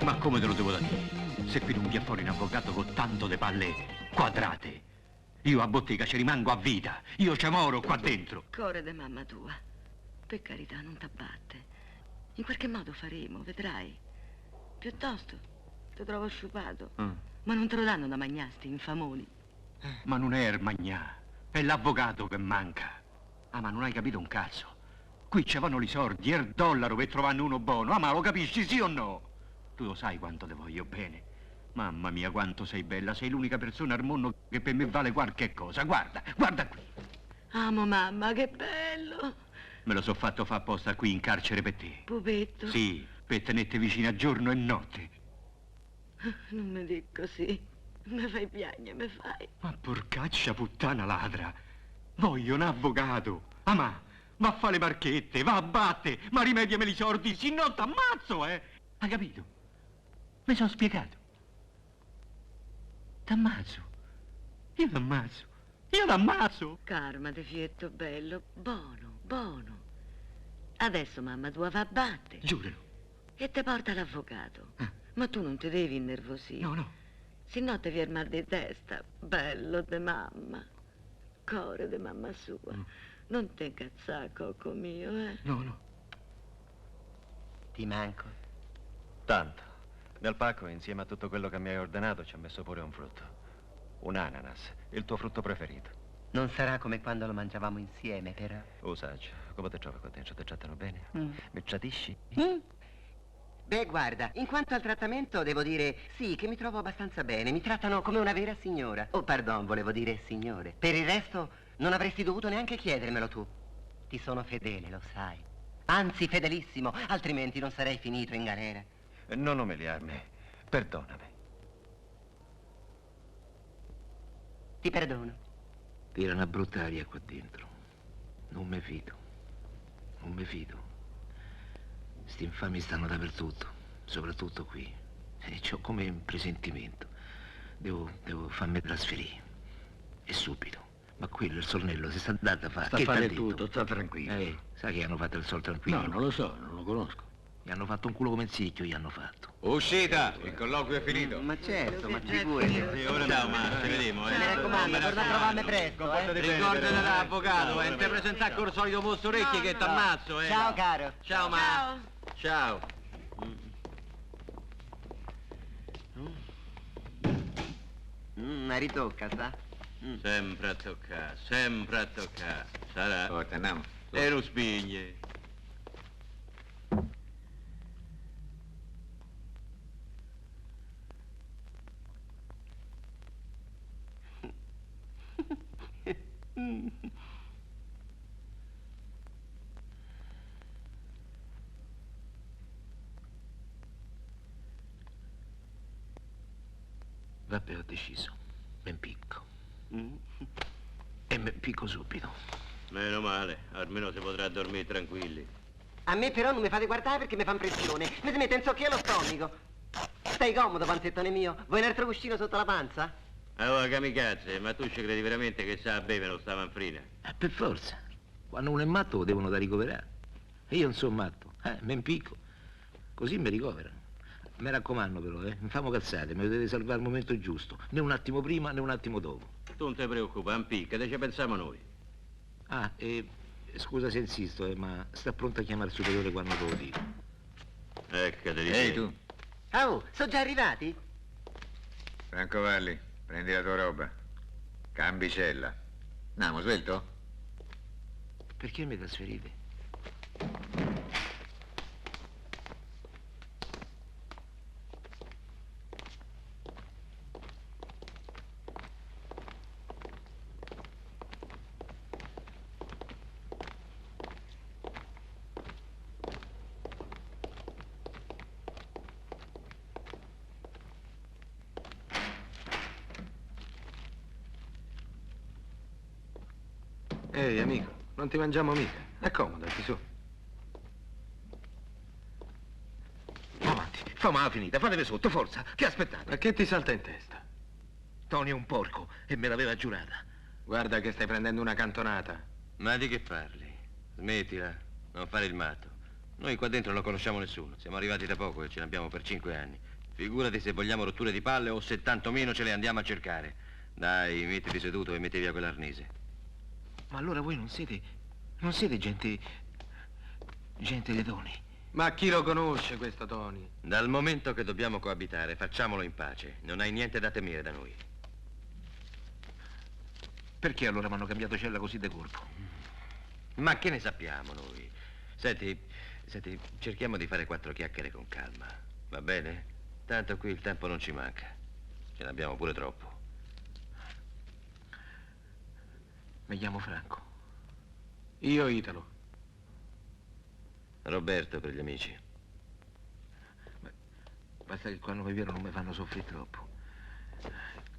Ma come te lo devo dire? Se qui non vi è fuori un avvocato con tanto de palle quadrate, io a bottega ci rimango a vita. Io ci moro qua dentro. Core de mamma tua, per carità, non t'abbatte. In qualche modo faremo, vedrai. Piuttosto, ti trovo sciupato. Ma non te lo danno da magnasti, infamoni. Ma non è il magnà, è l'avvocato che manca. Ah, ma non hai capito un cazzo. Qui ci vanno i soldi, il dollaro per trovarne uno buono. Ah, ma lo capisci, sì o no? Tu lo sai quanto te voglio bene. Mamma mia, quanto sei bella. Sei l'unica persona al mondo che per me vale qualche cosa. Guarda, guarda qui. Amo mamma, che bello. Me lo so fatto fa apposta qui in carcere per te. Pupetto. Sì, per tenerti vicina giorno e notte. Non mi dico così. Mi fai piangere, mi fai. Ma porcaccia puttana ladra. Voglio un avvocato. Ah, ma va a fare le marchette, va a batte, ma rimediameli i sordi, se no t'ammazzo, Hai capito? Mi sono spiegato. T'ammazzo. Io t'ammazzo. Io t'ammazzo. Calmati, fietto bello. Buono, buono. Adesso mamma tua va a battere. Giuralo. E te porta l'avvocato. Ma tu non ti devi innervosire. No, no. Se no ti viene mal di testa. Bello de mamma. Core de mamma sua. Non te incazzare, cocco mio, No, no. Ti manco. Tanto. Nel pacco, insieme a tutto quello che mi hai ordinato, ci ho messo pure un frutto. Un ananas, il tuo frutto preferito. Non sarà come quando lo mangiavamo insieme, però. Saggio, come ti trovi qua dentro? Ti trattano bene? Mi tradisci? Beh, guarda, in quanto al trattamento devo dire sì, che mi trovo abbastanza bene. Mi trattano come una vera signora. Oh, pardon, volevo dire signore. Per il resto non avresti dovuto neanche chiedermelo tu. Ti sono fedele, lo sai. Anzi, fedelissimo, altrimenti non sarei finito in galera. Non umiliarmi. Perdonami. Ti perdono. Tira una brutta aria qua dentro. Non mi fido. Non mi fido. Sti infami stanno dappertutto, soprattutto qui. E c'ho come un presentimento. Devo farmi trasferire. E subito. Ma quello, il Sornello, si sta dando a fare. Sta a Che fare t'ha detto? tutto, sta tranquillo. Sai che hanno fatto il sol tranquillo? No, non lo so, non lo conosco. Gli hanno fatto un culo come il zicchio, gli hanno fatto. Uscita! Il colloquio è finito. Ma certo, ma figurati. Sì, ora ciao, ma ci vediamo, Mi raccomando, torna a trovarmi presto, Ricordati dell'avvocato, non ti presentare col solito mostro orecchi che t'ammazzo, Ciao, caro. Ciao, ma. Ciao. Una ritocca, sa? Sempre a toccare, sempre a toccare. Sarà. Forza, andiamo. E non spigne. Vabbè, ho deciso. Ben picco. E ben picco subito. Meno male, almeno si potrà dormire tranquilli. A me però non mi fate guardare perché mi fa impressione. Mi si mette in zocchio lo stomaco. Stai comodo, panzettone mio? Vuoi un altro cuscino sotto la panza? Allora, kamikaze, ma tu ci credi veramente che sa a bere non sta manfrina? Per forza. Quando uno è matto lo devono da ricoverare. E io non sono matto. Ben picco. Così mi ricoverano. Mi raccomando però, non famo cazzate, mi dovete salvare il momento giusto. Né un attimo prima né un attimo dopo. Tu non ti preoccupa, impicca, ci pensiamo noi. Scusa se insisto, ma sta pronto a chiamare il superiore quando te lo dico. Eccate di Ehi, tu, Oh, sono già arrivati? Franco Valli, prendi la tua roba. Cambi cella. Andiamo, svelto? Perché mi trasferite? Ehi, amico, non ti mangiamo mica. Accomodati, su. Avanti, famela finita, fatevi sotto, forza. Che aspettate? Ma che ti salta in testa? Tony è un porco e me l'aveva giurata. Guarda che stai prendendo una cantonata. Ma di che parli? Smettila, non fare il matto. Noi qua dentro non conosciamo nessuno. Siamo arrivati da poco e ce ne abbiamo per 5 anni. Figurati se vogliamo rotture di palle o se tantomeno ce le andiamo a cercare. Dai, mettiti seduto e metti via quell'arnese. Ma allora voi non siete gente di Tony? Ma chi lo conosce questo Tony? Dal momento che dobbiamo coabitare, facciamolo in pace. Non hai niente da temere da noi. Perché allora mi hanno cambiato cella così de colpo? Ma che ne sappiamo noi? Senti, cerchiamo di fare 4 chiacchiere con calma. Va bene? Tanto qui il tempo non ci manca. Ce n'abbiamo pure troppo. Mi chiamo Franco. Io Italo. Roberto per gli amici. Basta che quando mi vedono non mi fanno soffrire troppo.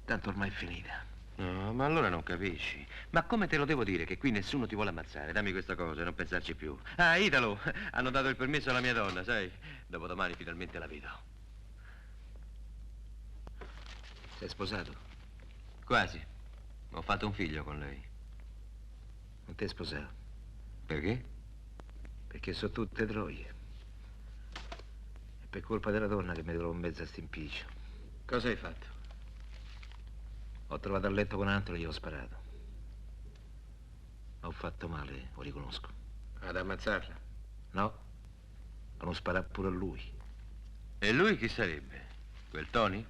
Tanto ormai è finita. No, ma allora non capisci. Ma come te lo devo dire che qui nessuno ti vuole ammazzare? Dammi questa cosa e non pensarci più. Ah, Italo, hanno dato il permesso alla mia donna, sai? Dopodomani finalmente la vedo. Sei sposato? Quasi. Ho fatto un figlio con lei. Non ti è sposato? Perché? Perché sono tutte troie. È per colpa della donna che mi trovo in mezzo a st'impiccio. Cosa hai fatto? Ho trovato a letto con altro e gli ho sparato. Ho fatto male, lo riconosco. Ad ammazzarla? No, a non sparare pure a lui. E lui chi sarebbe? Quel Tony?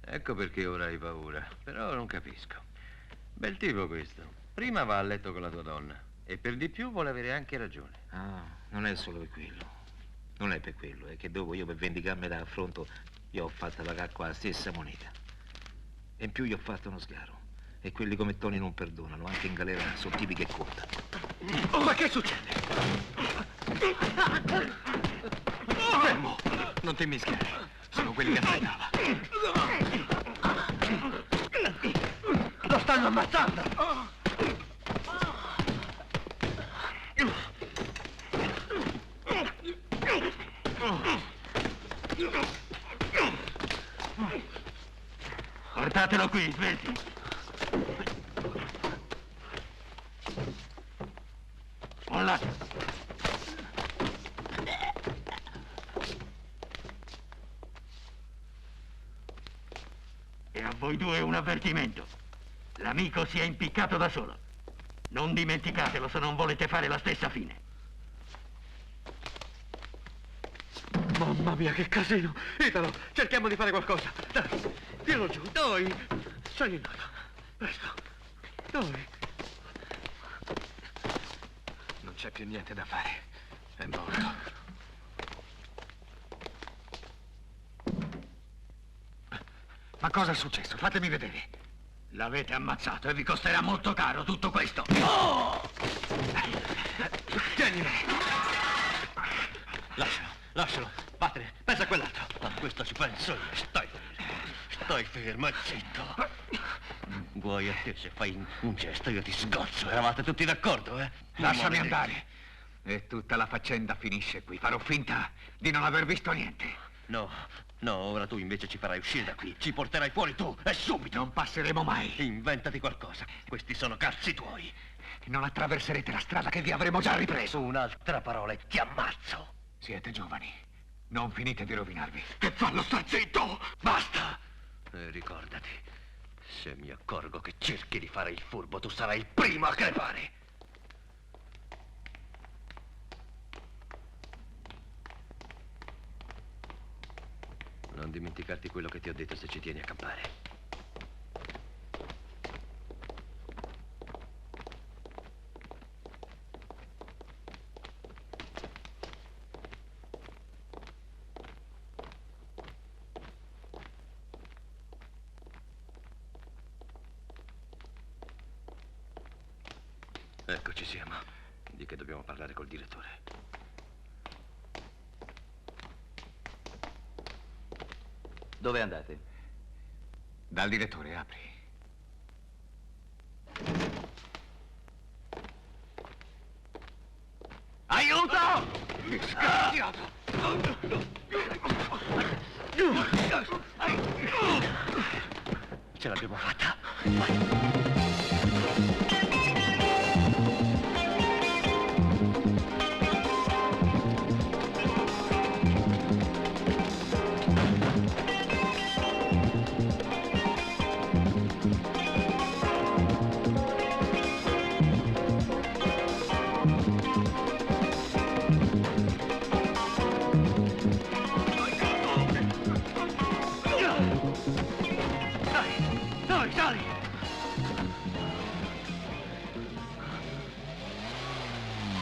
Ecco perché ora hai paura. Però non capisco. Bel tipo questo. Prima va a letto con la tua donna. E per di più vuole avere anche ragione. Ah, non è solo per quello. Non è per quello, è che dopo io per vendicarmi dall'affronto gli ho fatto pagare qua la stessa moneta. E in più gli ho fatto uno sgaro. E quelli come Tony non perdonano, anche in galera sono tipi che contano. Ma che succede? Fermo! Non ti mischiare. Sono quelli che aspettava. Lo stanno ammazzando! Lasciatelo qui, svelti. Mollate. E a voi due un avvertimento. L'amico si è impiccato da solo. Non dimenticatelo se non volete fare la stessa fine. Mamma mia, che casino! Italo, cerchiamo di fare qualcosa. Dai, tiro giù, dai! Sali in alto, presto. Dai. Non c'è più niente da fare. È morto. Ma cosa è successo? Fatemi vedere. L'avete ammazzato e vi costerà molto caro tutto questo. Tienilo. Lascialo, vattene, pensa a quell'altro. A questo ci penso io, stai fermo e zitto. Guai a te se fai un gesto, io ti sgozzo. Eravate tutti d'accordo, eh? Lasciami andare. E tutta la faccenda finisce qui. Farò finta di non aver visto niente. No, ora tu invece ci farai uscire da qui. Ci porterai fuori tu, e subito. Non passeremo mai. Inventati qualcosa. Questi sono cazzi tuoi. Non attraverserete la strada che vi avremo già ripreso. Un'altra parola e ti ammazzo. Siete giovani. Non finite di rovinarvi. E fallo star zitto! Basta! E ricordati, se mi accorgo che cerchi di fare il furbo, tu sarai il primo a crepare. Non dimenticarti quello che ti ho detto se ci tieni a campare. Eccoci siamo. Di che dobbiamo parlare col direttore? Dove andate? Dal direttore, apri. Aiuto! Disgraziato! Ce l'abbiamo fatta. Vai.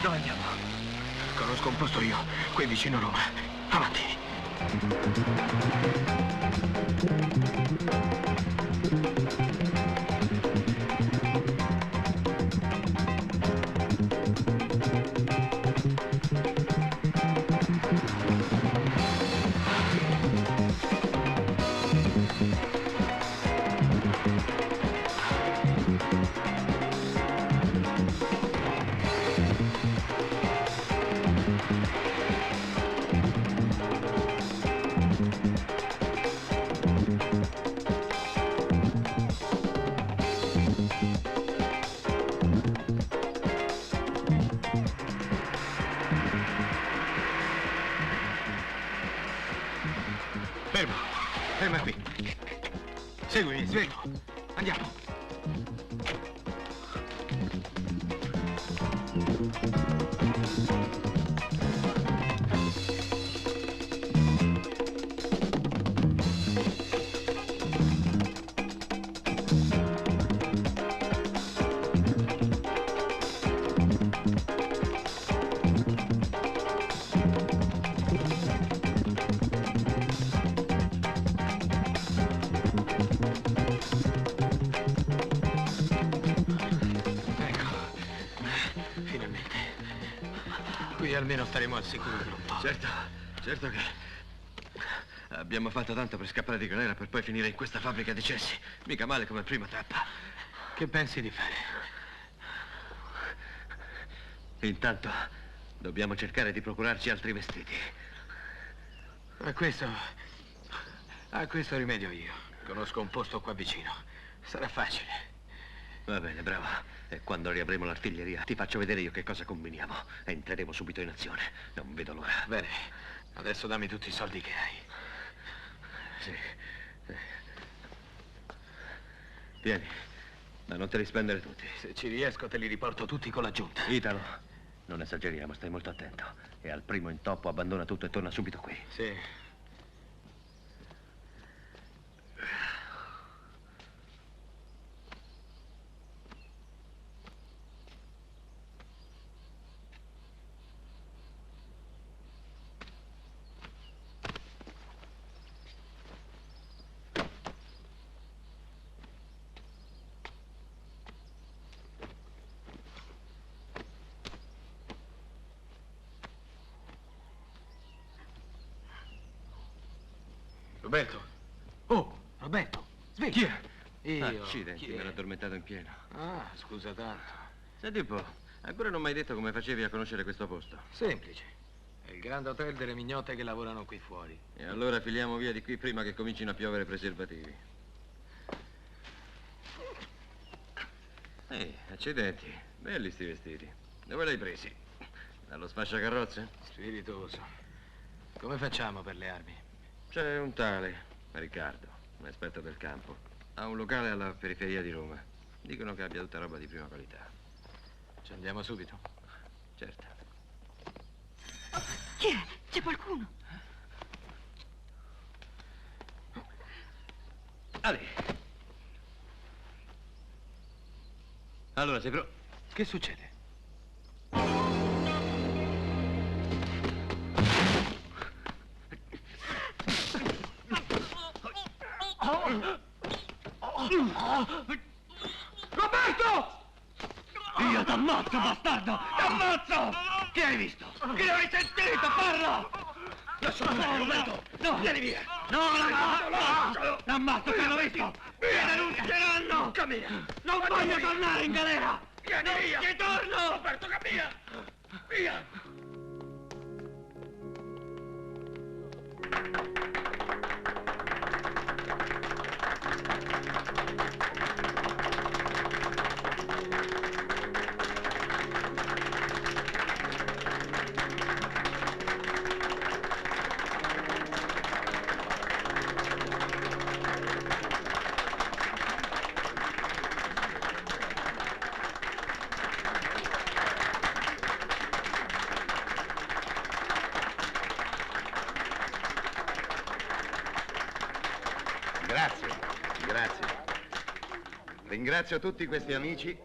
Dove andiamo? Conosco un posto io, qui vicino Roma. Avanti. Ferma qui. Seguimi, sveglio. Andiamo. Almeno staremo al sicuro per un po'. Certo che abbiamo fatto tanto per scappare di galera per poi finire in questa fabbrica di cessi. Mica male come prima tappa. Che pensi di fare? Intanto dobbiamo cercare di procurarci altri vestiti. A questo rimedio io. Conosco un posto qua vicino. Sarà facile. Va bene, bravo. E quando riavremo l'artiglieria ti faccio vedere io che cosa combiniamo. E entreremo subito in azione. Non vedo l'ora. Bene. Adesso dammi tutti i soldi che hai. Sì. Vieni, ma non te li spendere tutti. Se ci riesco te li riporto tutti con l'aggiunta. Italo, non esageriamo, stai molto attento. E al primo intoppo abbandona tutto e torna subito qui. Sì. Roberto! Oh, Roberto! Svegli! Chi è? Io. Accidenti, mi ero addormentato in pieno. Ah, scusa tanto. Senti un po', ancora non mi hai detto come facevi a conoscere questo posto. Semplice. È il Grand Hotel delle mignotte che lavorano qui fuori. E allora filiamo via di qui prima che comincino a piovere preservativi. Accidenti, belli sti vestiti. Dove li hai presi? Dallo sfasciacarrozze? Spiritoso. Come facciamo per le armi? C'è un tale, Riccardo, un esperto del campo. Ha un locale alla periferia di Roma. Dicono che abbia tutta roba di prima qualità. Ci andiamo subito? Certo. Chi è? C'è qualcuno? Ali. Allora, sei pronto? Che succede? Roberto! Io t'ammazzo, bastardo! T'ammazzo! Che hai visto? Che hai sentito? Parla! Lascialo stare, Roberto! No! Vieni via! No, l'ammazzo! L'ammazzo, che l'ho visto! Mi denunceranno! Cammina! Non voglio tornare in galera! Vieni via! Ci torno! Roberto, cammina! Via! Ringrazio tutti questi amici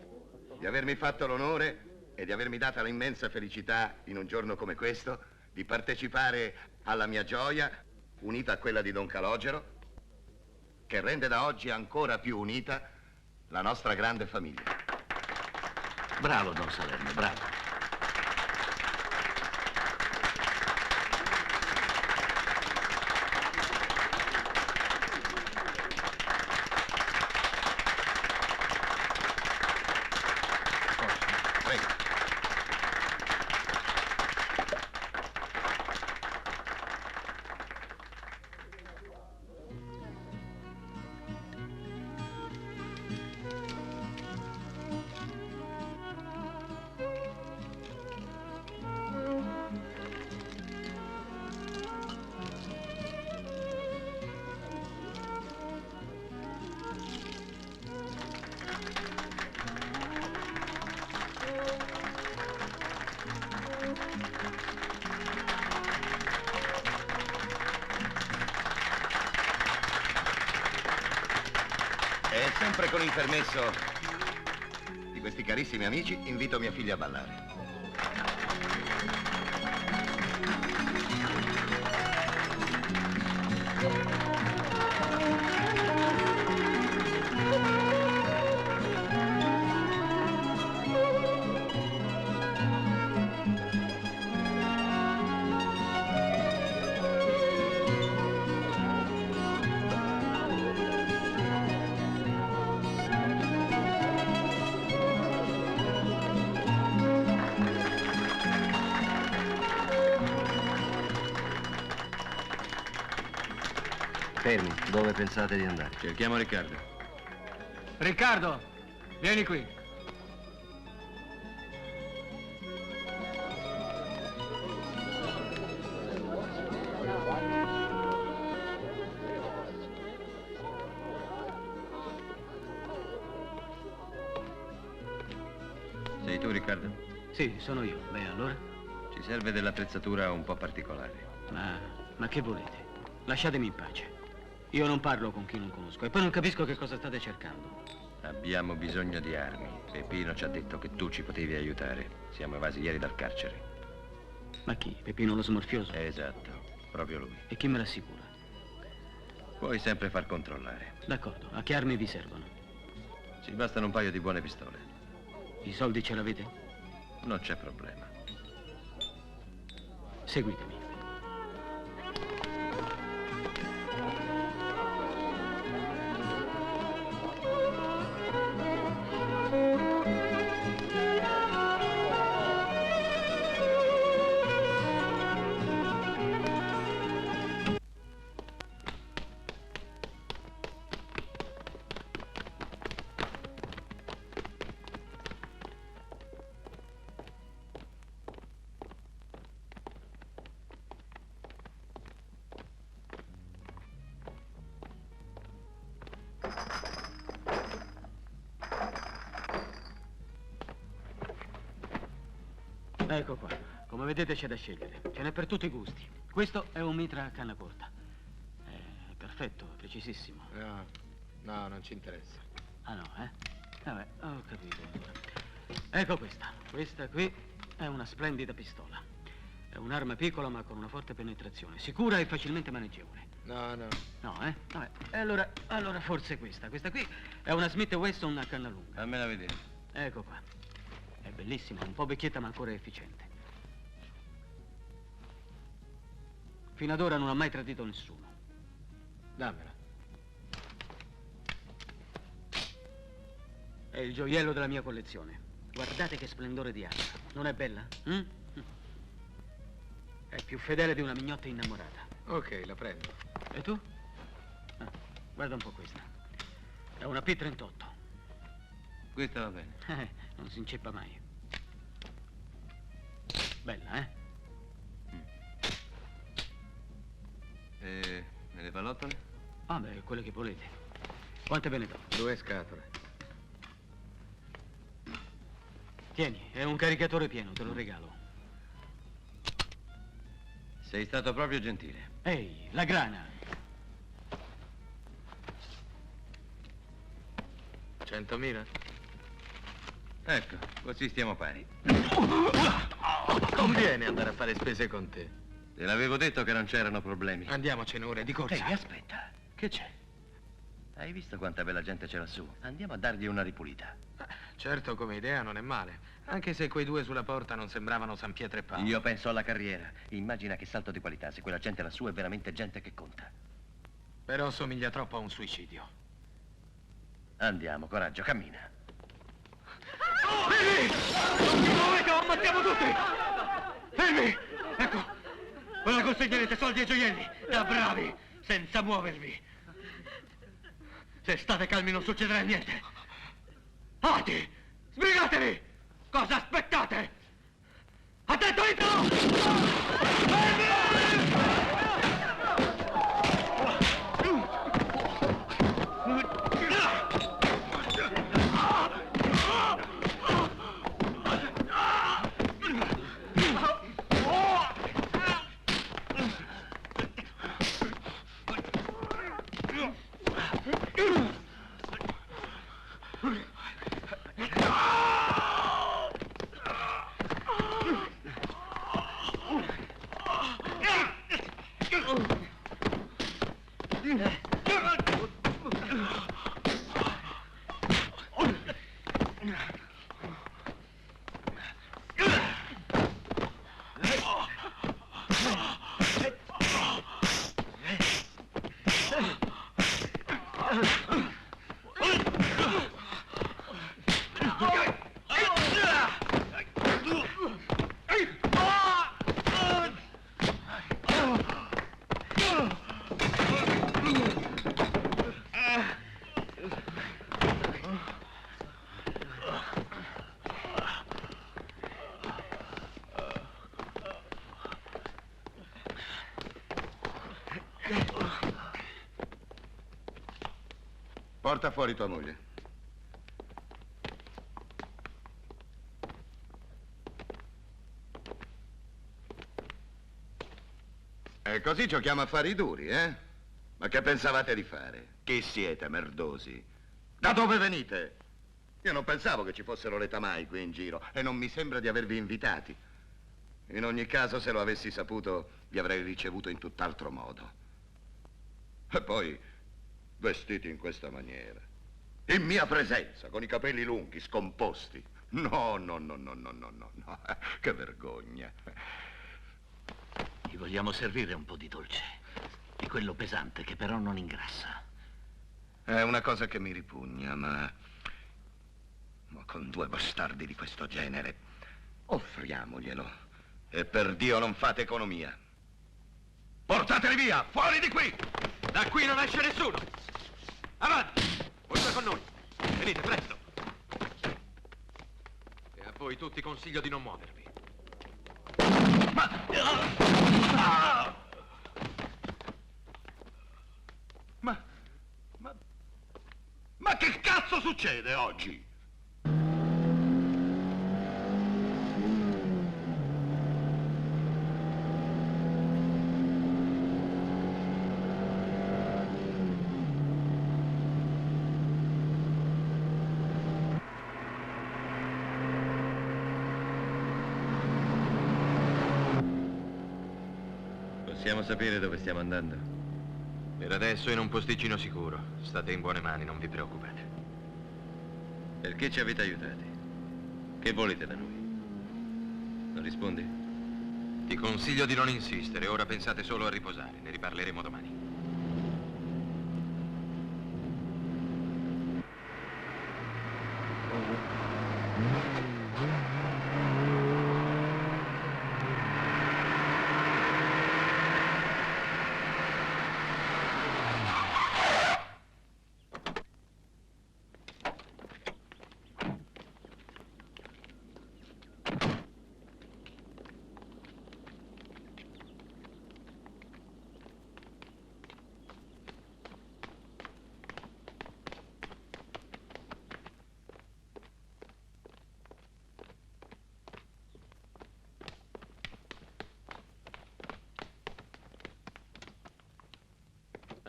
di avermi fatto l'onore e di avermi data l'immensa felicità in un giorno come questo di partecipare alla mia gioia, unita a quella di Don Calogero, che rende da oggi ancora più unita la nostra grande famiglia. Bravo, Don Salerno, bravo. E sempre con il permesso di questi carissimi amici, invito mia figlia a ballare. Fermi, dove pensate di andare? Cerchiamo Riccardo. Riccardo, vieni qui. Sei tu, Riccardo? Sì, sono io. Beh, allora? Ci serve dell'attrezzatura un po' particolare. Ma che volete? Lasciatemi in pace. Io non parlo con chi non conosco e poi non capisco che cosa state cercando. Abbiamo bisogno di armi. Peppino ci ha detto che tu ci potevi aiutare. Siamo evasi ieri dal carcere. Ma chi? Peppino lo smorfioso? Esatto, proprio lui. E chi me l'assicura? Puoi sempre far controllare. D'accordo, a che armi vi servono? Ci bastano un paio di buone pistole. I soldi ce l'avete? Non c'è problema. Seguitemi. Ecco qua. Come vedete c'è da scegliere. Ce n'è per tutti i gusti. Questo è un mitra a canna corta. È perfetto, è precisissimo. No, non ci interessa. Ah no, eh? Vabbè, ho capito allora. Ecco questa. Questa qui è una splendida pistola. È un'arma piccola ma con una forte penetrazione. Sicura e facilmente maneggevole. No. No, eh? Vabbè. E allora forse questa. Questa qui è una Smith & Wesson a canna lunga. Fammela vedere. Ecco qua. È bellissima, un po' vecchietta ma ancora efficiente. Fino ad ora non ha mai tradito nessuno. Dammela. È il gioiello della mia collezione. Guardate che splendore di arma. Non è bella? Mm? È più fedele di una mignotta innamorata. Ok, la prendo. E tu? Guarda un po' questa. È una P38. Questa va bene. Non si inceppa mai. Bella, eh? E le pallottole? Ah, beh, quelle che volete. Quante ve ne do? 2 scatole. Tieni, è un caricatore pieno, te lo regalo. Sei stato proprio gentile. Ehi, la grana. 100.000? Ecco, così stiamo pari. Conviene andare a fare spese con te. Te l'avevo detto che non c'erano problemi. Andiamocene ora, di corsa. Ehi, aspetta. Che c'è? Hai visto quanta bella gente c'è lassù? Andiamo a dargli una ripulita. Certo, come idea non è male. Anche se quei 2 sulla porta non sembravano San Pietro e Paolo. Io penso alla carriera. Immagina che salto di qualità se quella gente lassù è veramente gente che conta. Però somiglia troppo a un suicidio. Andiamo, coraggio, cammina. Fermi! Non vi muovete o ammazziamo tutti! Fermi! Ecco, ora consegnerete soldi e gioielli, da bravi, senza muovervi. Se state calmi non succederà niente. Ati! Sbrigatevi! Cosa aspettate? Attento, Porta fuori tua moglie. E così giochiamo a fari duri, eh? Ma che pensavate di fare? Chi siete, merdosi? Da dove venite? Io non pensavo che ci fossero le tamai qui in giro e non mi sembra di avervi invitati. In ogni caso, se lo avessi saputo, vi avrei ricevuto in tutt'altro modo. E poi, vestiti in questa maniera. In mia presenza, con i capelli lunghi, scomposti. No. Che vergogna. Gli vogliamo servire un po' di dolce. Di quello pesante, che però non ingrassa. È una cosa che mi ripugna, ma con due bastardi di questo genere, offriamoglielo. E per Dio non fate economia. Portateli via, fuori di qui! Da qui non esce nessuno! Avanti! Voi due con noi! Venite, presto! E a voi tutti consiglio di non muovervi. Ma che cazzo succede oggi? Possiamo sapere dove stiamo andando? Per adesso in un posticino sicuro. State in buone mani, non vi preoccupate. Perché ci avete aiutati? Che volete da noi? Non rispondi? Ti consiglio di non insistere, ora pensate solo a riposare, ne riparleremo domani.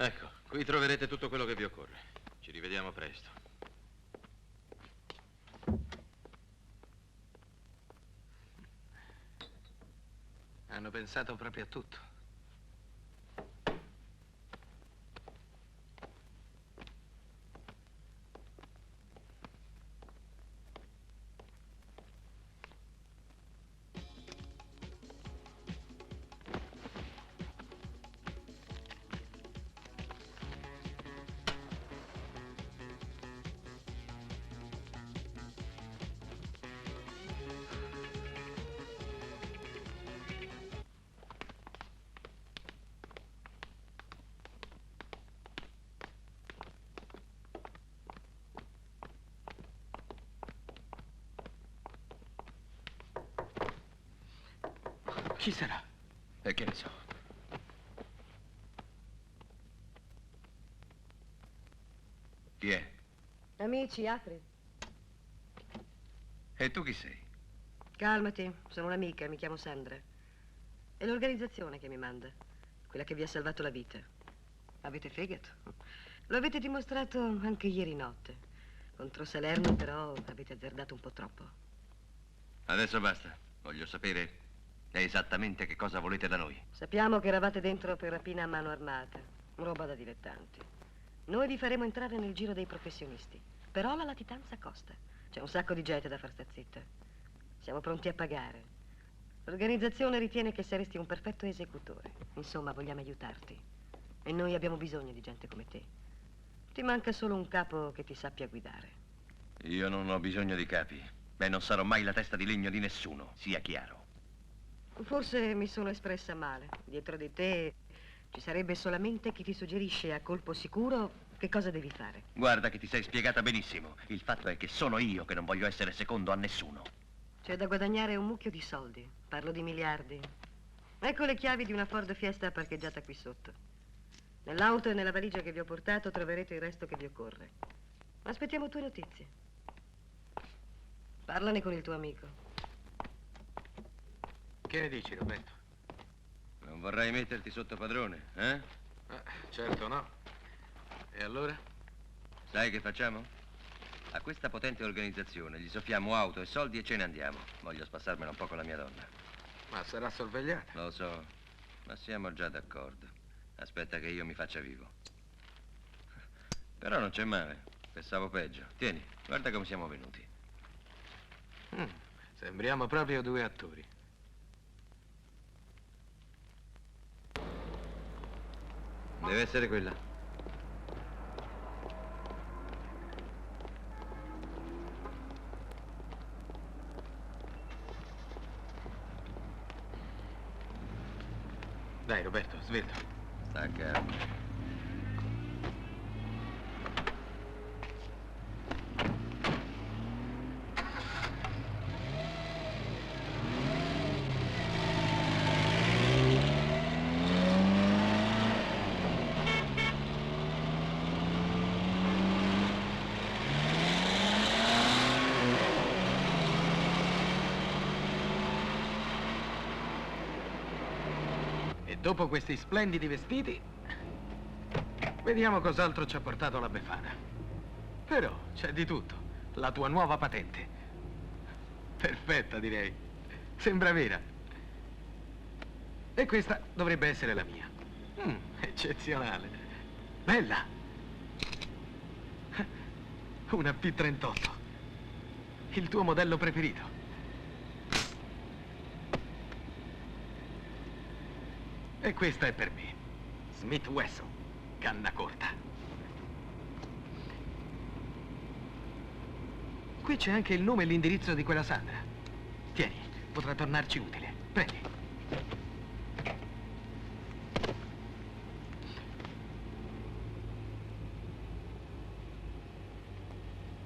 Ecco, qui troverete tutto quello che vi occorre. Ci rivediamo presto. Hanno pensato proprio a tutto. Chi sarà? E che ne so. Chi è? Amici, apri. E tu chi sei? Calmati, sono un'amica, mi chiamo Sandra. È l'organizzazione che mi manda, quella che vi ha salvato la vita. Avete fegato. Lo avete dimostrato anche ieri notte. Contro Salerno, però, avete azzardato un po' troppo. Adesso basta. Voglio sapere esattamente che cosa volete da noi. Sappiamo che eravate dentro per rapina a mano armata. Roba da dilettanti. Noi vi faremo entrare nel giro dei professionisti. Però la latitanza costa. C'è un sacco di gente da far sta zitta. Siamo pronti a pagare. L'organizzazione ritiene che saresti un perfetto esecutore. Insomma, vogliamo aiutarti. E noi abbiamo bisogno di gente come te. Ti manca solo un capo che ti sappia guidare. Io non ho bisogno di capi. Beh, non sarò mai la testa di legno di nessuno, sia chiaro. Forse mi sono espressa male. Dietro di te ci sarebbe solamente chi ti suggerisce a colpo sicuro che cosa devi fare. Guarda che ti sei spiegata benissimo. Il fatto è che sono io che non voglio essere secondo a nessuno. C'è da guadagnare un mucchio di soldi. Parlo di miliardi. Ecco le chiavi di una Ford Fiesta parcheggiata qui sotto. Nell'auto e nella valigia che vi ho portato troverete il resto che vi occorre. Aspettiamo tue notizie. Parlane con il tuo amico. Che ne dici, Roberto? Non vorrai metterti sotto padrone, eh? Certo no. E allora? Sai che facciamo? A questa potente organizzazione gli soffiamo auto e soldi e ce ne andiamo. Voglio spassarmela un po' con la mia donna. Ma sarà sorvegliata. Lo so, ma siamo già d'accordo. Aspetta che io mi faccia vivo. Però non c'è male. Pensavo peggio. Tieni, guarda come siamo venuti. Sembriamo proprio due attori. Deve essere quella. Dai, Roberto, sveglio. Sta calmo. Dopo questi splendidi vestiti, vediamo cos'altro ci ha portato la Befana. Però c'è di tutto. La tua nuova patente. Perfetta, direi. Sembra vera. E questa dovrebbe essere la mia. Eccezionale. Bella. Una P38. Il tuo modello preferito. E questa è per me. Smith Wesson, canna corta. Qui c'è anche il nome e l'indirizzo di quella Sandra. Tieni, potrà tornarci utile. Prendi.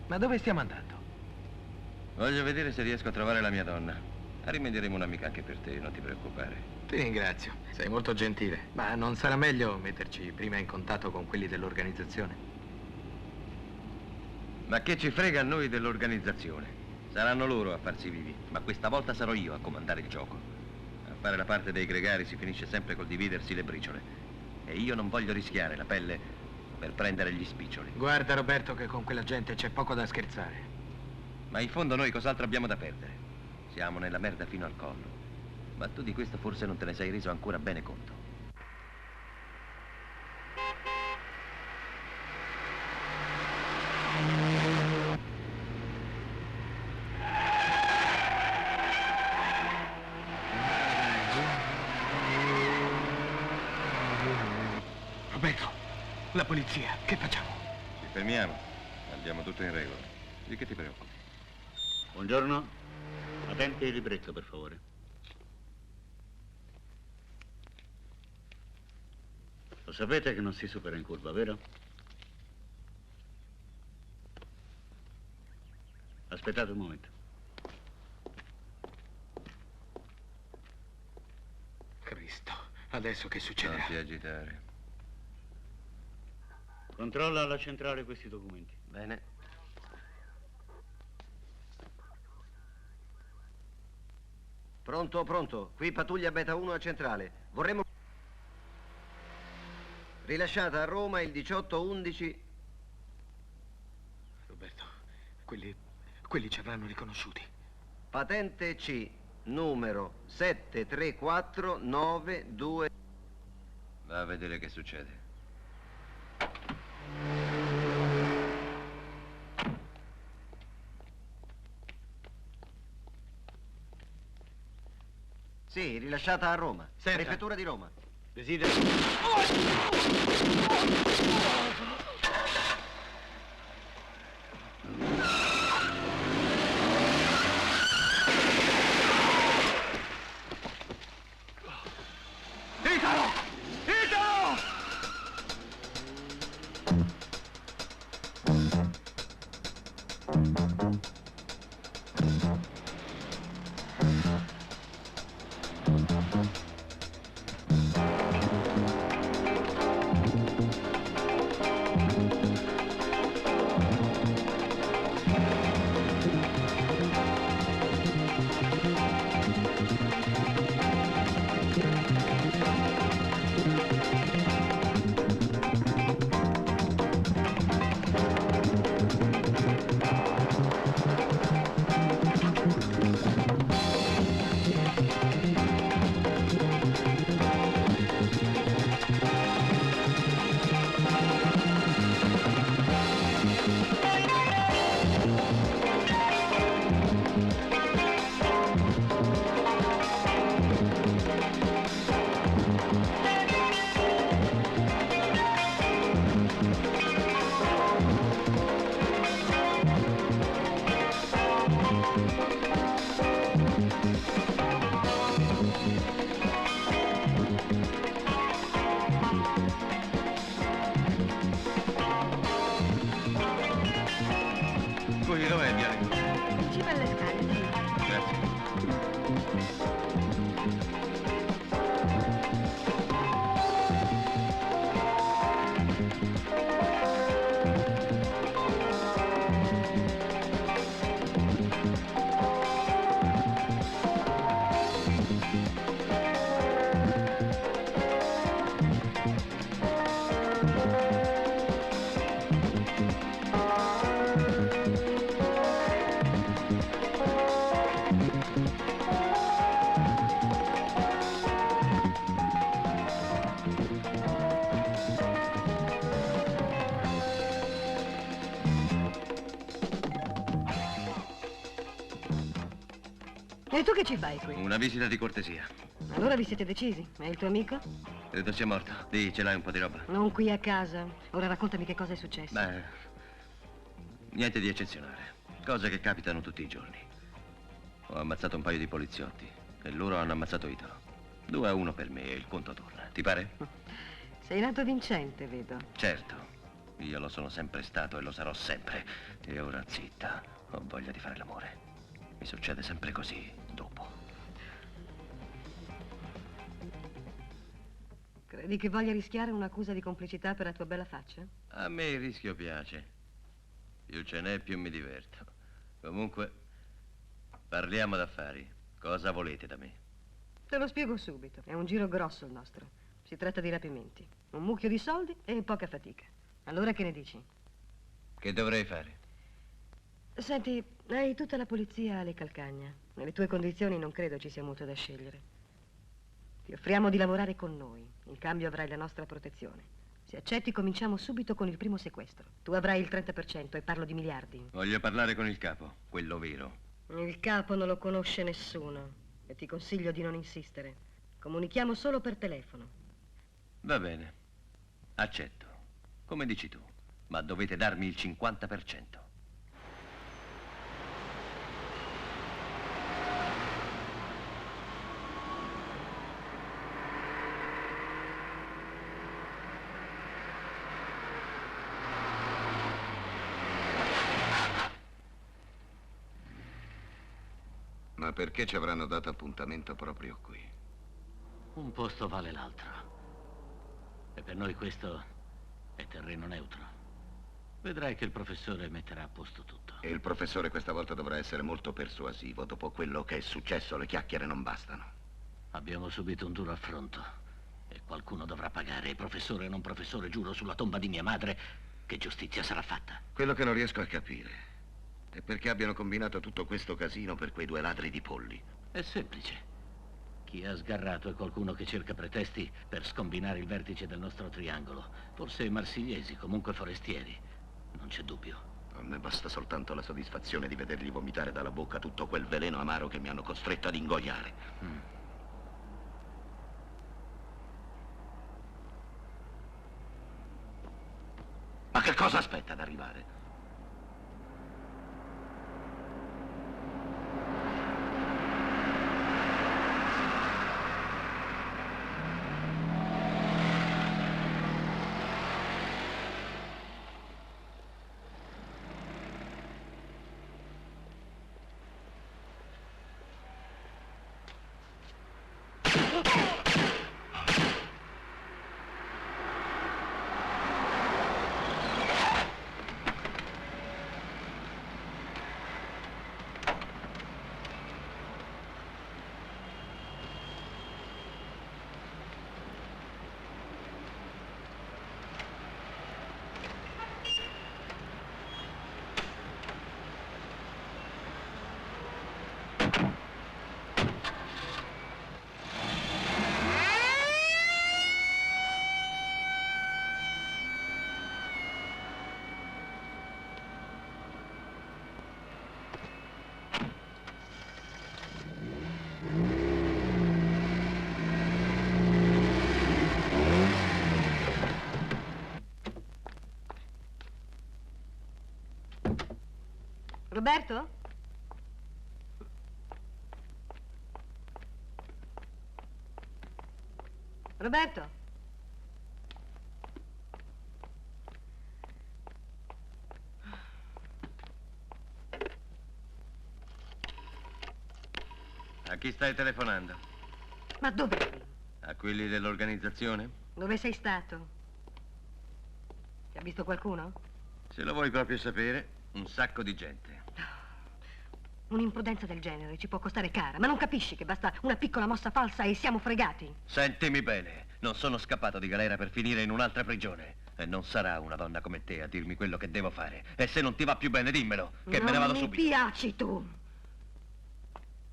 Ma dove stiamo andando? Voglio vedere se riesco a trovare la mia donna. Rimedieremo un'amica anche per te, non ti preoccupare. Ti ringrazio, sei molto gentile. Ma non sarà meglio metterci prima in contatto con quelli dell'organizzazione? Ma che ci frega a noi dell'organizzazione? Saranno loro a farsi vivi, ma questa volta sarò io a comandare il gioco. A fare la parte dei gregari si finisce sempre col dividersi le briciole. E io non voglio rischiare la pelle per prendere gli spiccioli. Guarda, Roberto, che con quella gente c'è poco da scherzare. Ma in fondo noi cos'altro abbiamo da perdere? Siamo nella merda fino al collo. Ma tu di questo forse non te ne sei reso ancora bene conto. Roberto, la polizia, che facciamo? Ci fermiamo. Andiamo tutto in regola. Di che ti preoccupi? Buongiorno. Patente e libretto, per favore. Lo sapete che non si supera in curva, vero? Aspettate un momento. Cristo, adesso che succederà? Non ti agitare. Controlla alla centrale questi documenti. Bene. Pronto, pronto. Qui pattuglia Beta 1 a centrale. Vorremmo... Rilasciata a Roma il 18/11. Roberto, quelli ci avranno riconosciuti. Patente C, numero 73492. Va a vedere che succede. Sì, rilasciata a Roma. Senta. Prefettura di Roma. Desidero... Italo! Italo! E tu che ci fai qui? Una visita di cortesia. Allora vi siete decisi? E il tuo amico? Credo sia morto. Dì, ce l'hai un po' di roba? Non qui a casa. Ora raccontami che cosa è successo. Beh, niente di eccezionale. Cose che capitano tutti i giorni. Ho ammazzato un paio di poliziotti e loro hanno ammazzato Italo. 2-1 per me e il conto torna. Ti pare? Sei nato vincente, vedo. Certo. Io lo sono sempre stato e lo sarò sempre. E ora zitta. Ho voglia di fare l'amore. Mi succede sempre così, dopo. Credi che voglia rischiare un'accusa di complicità per la tua bella faccia? A me il rischio piace. Più ce n'è, più mi diverto. Comunque, parliamo d'affari. Cosa volete da me? Te lo spiego subito. È un giro grosso il nostro. Si tratta di rapimenti. Un mucchio di soldi e poca fatica. Allora che ne dici? Che dovrei fare? Senti, hai tutta la polizia alle calcagna. Nelle tue condizioni non credo ci sia molto da scegliere. Ti offriamo di lavorare con noi. In cambio avrai la nostra protezione. Se accetti, cominciamo subito con il primo sequestro. Tu avrai il 30% e parlo di miliardi. Voglio parlare con il capo, quello vero. Il capo non lo conosce nessuno e ti consiglio di non insistere. Comunichiamo solo per telefono. Va bene. Accetto. Come dici tu. Ma dovete darmi il 50%. Ma perché ci avranno dato appuntamento proprio qui? Un posto vale l'altro. E per noi questo è terreno neutro. Vedrai che il professore metterà a posto tutto. E il professore questa volta dovrà essere molto persuasivo. Dopo quello che è successo, le chiacchiere non bastano. Abbiamo subito un duro affronto. E qualcuno dovrà pagare. Professore o non professore, giuro sulla tomba di mia madre che giustizia sarà fatta. Quello che non riesco a capire è perché abbiano combinato tutto questo casino per quei 2 ladri di polli. È semplice. Chi ha sgarrato è qualcuno che cerca pretesti per scombinare il vertice del nostro triangolo. Forse marsigliesi, comunque forestieri. Non c'è dubbio. A me basta soltanto la soddisfazione di vedergli vomitare dalla bocca tutto quel veleno amaro che mi hanno costretto ad ingoiare. Ma che cosa aspetta ad arrivare? Roberto? Roberto? A chi stai telefonando? Ma dov'è? A quelli dell'organizzazione? Dove sei stato? Ti ha visto qualcuno? Se lo vuoi proprio sapere, un sacco di gente. Un'imprudenza del genere ci può costare cara, ma non capisci che basta una piccola mossa falsa e siamo fregati? Sentimi bene, non sono scappato di galera per finire in un'altra prigione. E non sarà una donna come te a dirmi quello che devo fare. E se non ti va più bene, dimmelo, che me ne vado subito. Non mi piaci tu.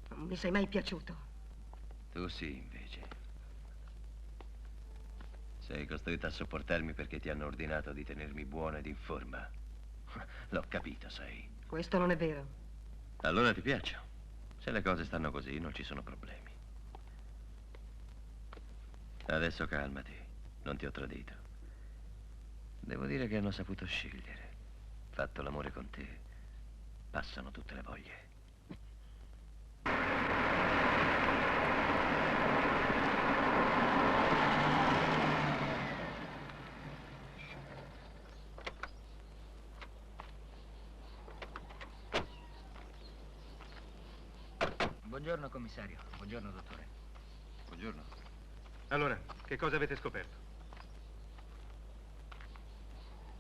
Non mi sei mai piaciuto. Tu sì, invece. Sei costretta a sopportarmi perché ti hanno ordinato di tenermi buono ed in forma. L'ho capito, sai. Questo non è vero. Allora ti piaccio. Se le cose stanno così, non ci sono problemi. Adesso calmati, non ti ho tradito. Devo dire che hanno saputo scegliere. Fatto l'amore con te, passano tutte le voglie. Buongiorno, commissario. Buongiorno, dottore. Buongiorno. Allora, che cosa avete scoperto?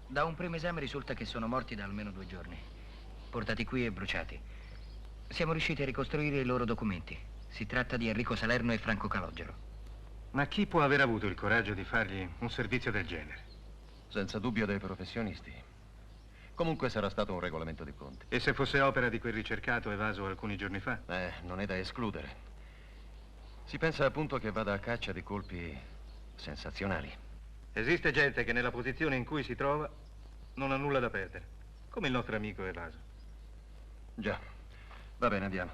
Da un primo esame risulta che sono morti da almeno 2 giorni. Portati qui e bruciati. Siamo riusciti a ricostruire i loro documenti. Si tratta di Enrico Salerno e Franco Calogero. Ma chi può aver avuto il coraggio di fargli un servizio del genere? Senza dubbio dei professionisti. Comunque sarà stato un regolamento di conti. E se fosse opera di quel ricercato evaso alcuni giorni fa? Non è da escludere. Si pensa appunto che vada a caccia di colpi sensazionali. Esiste gente che nella posizione in cui si trova non ha nulla da perdere, come il nostro amico evaso. Già. Va bene, andiamo.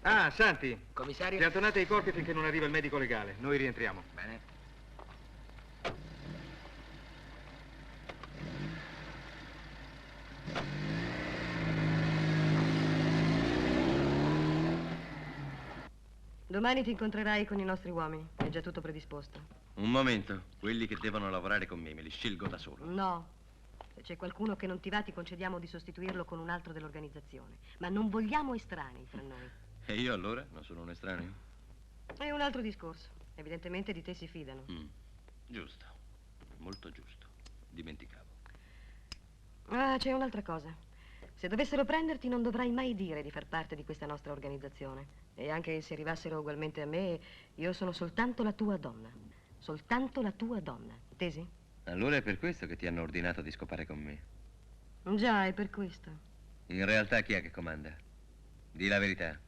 Ah, Santi. Commissario? Piantonate i corpi finché non arriva il medico legale. Noi rientriamo. Bene. Domani ti incontrerai con i nostri uomini. È già tutto predisposto. Un momento. Quelli che devono lavorare con me, me li scelgo da solo. No. Se c'è qualcuno che non ti va, ti concediamo di sostituirlo con un altro dell'organizzazione. Ma non vogliamo estranei fra noi. E io allora? Non sono un estraneo? È un altro discorso. Evidentemente di te si fidano. Giusto. Molto giusto. Dimenticavo. Ah, c'è un'altra cosa. Se dovessero prenderti, non dovrai mai dire di far parte di questa nostra organizzazione. E anche se arrivassero ugualmente a me, io sono soltanto la tua donna. Soltanto la tua donna. Intesi? Allora è per questo che ti hanno ordinato di scopare con me. Già, è per questo. In realtà chi è che comanda? Di la verità.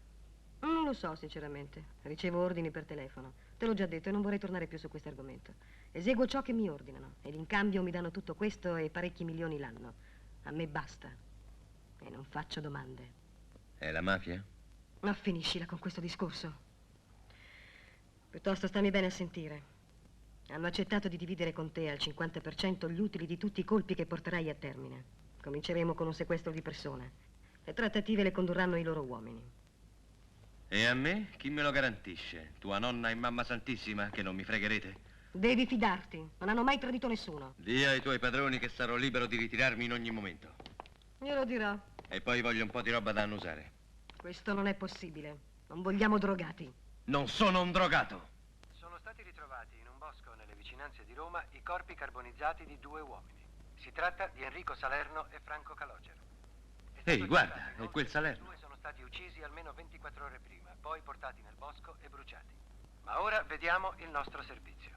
Non lo so, sinceramente. Ricevo ordini per telefono. Te l'ho già detto e non vorrei tornare più su questo argomento. Eseguo ciò che mi ordinano. Ed in cambio mi danno tutto questo e parecchi milioni l'anno. A me basta. E non faccio domande. È la mafia? Ma finiscila con questo discorso. Piuttosto stammi bene a sentire. Hanno accettato di dividere con te al 50% gli utili di tutti i colpi che porterai a termine. Cominceremo con un sequestro di persona. Le trattative le condurranno i loro uomini. E a me? Chi me lo garantisce? Tua nonna e mamma santissima, che non mi fregherete? Devi fidarti. Non hanno mai tradito nessuno. Dì ai tuoi padroni che sarò libero di ritirarmi in ogni momento. Glielo dirò. E poi voglio un po' di roba da annusare. Questo non è possibile. Non vogliamo drogati. Non sono un drogato. Sono stati ritrovati in un bosco nelle vicinanze di Roma i corpi carbonizzati di 2 uomini. Si tratta di Enrico Salerno e Franco Calogero. Ehi, guarda, è quel Salerno. I 2 sono stati uccisi almeno 24 ore prima, poi portati nel bosco e bruciati. Ma ora vediamo il nostro servizio.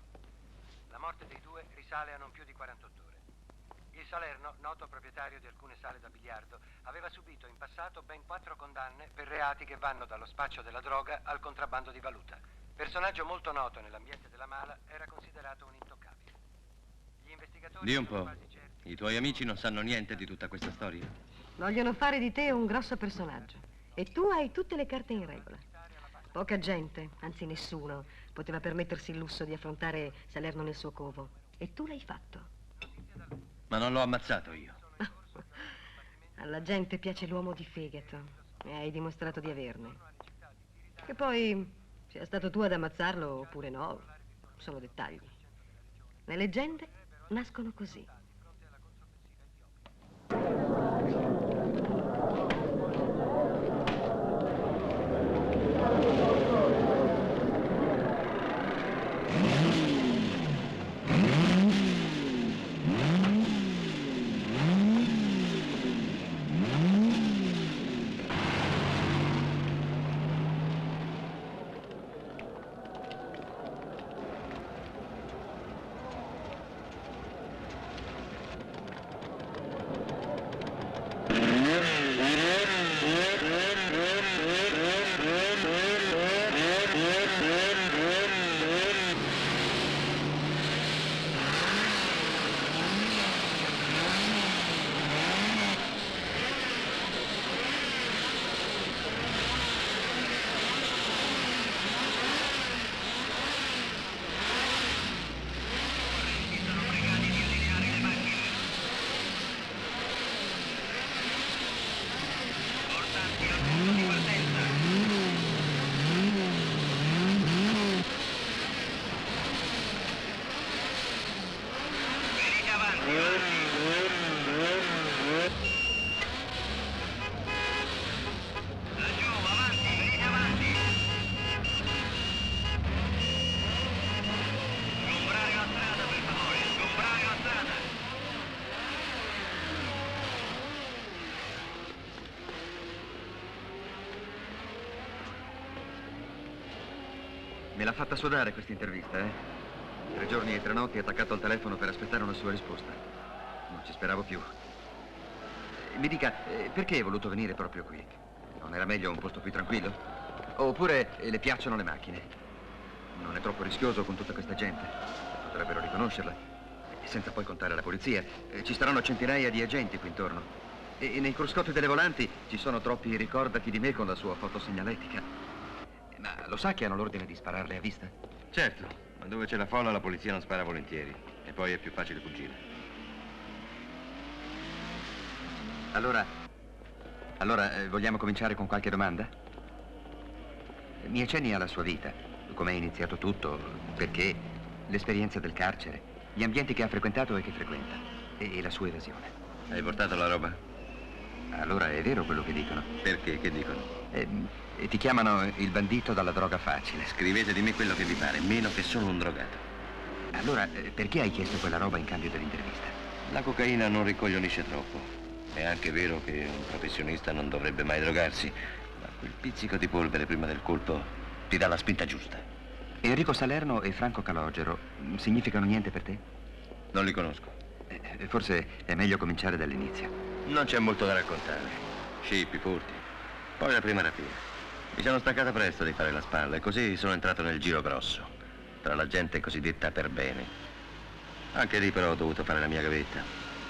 La morte dei 2 risale a non più di 48 ore. Il Salerno, noto proprietario di alcune sale da biliardo, aveva subito in passato ben 4 condanne per reati che vanno dallo spaccio della droga al contrabbando di valuta. Personaggio molto noto nell'ambiente della mala, era considerato un intoccabile. Gli investigatori... Dì un po', i tuoi amici non sanno niente di tutta questa storia? Vogliono fare di te un grosso personaggio. E tu hai tutte le carte in regola. Poca gente, anzi nessuno, poteva permettersi il lusso di affrontare Salerno nel suo covo. E tu l'hai fatto. Ma non l'ho ammazzato io. Alla gente piace l'uomo di fegato. E hai dimostrato di averne. Che poi sia stato tu ad ammazzarlo oppure no, sono dettagli. Le leggende nascono così. l'ha fatta sudare questa intervista, eh? 3 giorni e 3 notti attaccato al telefono per aspettare una sua risposta. Non ci speravo più. Mi dica, perché hai voluto venire proprio qui? Non era meglio un posto più tranquillo? Oppure le piacciono le macchine? Non è troppo rischioso con tutta questa gente? Potrebbero riconoscerla. Senza poi contare la polizia. Ci saranno centinaia di agenti qui intorno. E nei cruscotti delle volanti ci sono troppi ricordati di me con la sua fotosegnaletica. Ma lo sa che hanno l'ordine di spararle a vista? Certo, ma dove c'è la folla la polizia non spara volentieri. E poi è più facile fuggire. Allora, vogliamo cominciare con qualche domanda? Mi accenni alla sua vita, come è iniziato tutto, perché, l'esperienza del carcere, gli ambienti che ha frequentato e che frequenta, e la sua evasione. Hai portato la roba? Allora è vero quello che dicono? Perché? Che dicono? Ti chiamano il bandito dalla droga facile. Scrivete di me quello che vi pare, meno che sono un drogato. Allora, perché hai chiesto quella roba in cambio dell'intervista? La cocaina non ricoglionisce troppo. È anche vero che un professionista non dovrebbe mai drogarsi, ma quel pizzico di polvere prima del colpo ti dà la spinta giusta. Enrico Salerno e Franco Calogero significano niente per te? Non li conosco. Forse è meglio cominciare dall'inizio. Non c'è molto da raccontare. Scippi, furti. Poi la prima rapina. Mi sono staccata presto di fare la spalla e così sono entrato nel giro grosso, tra la gente cosiddetta per bene. Anche lì però ho dovuto fare la mia gavetta.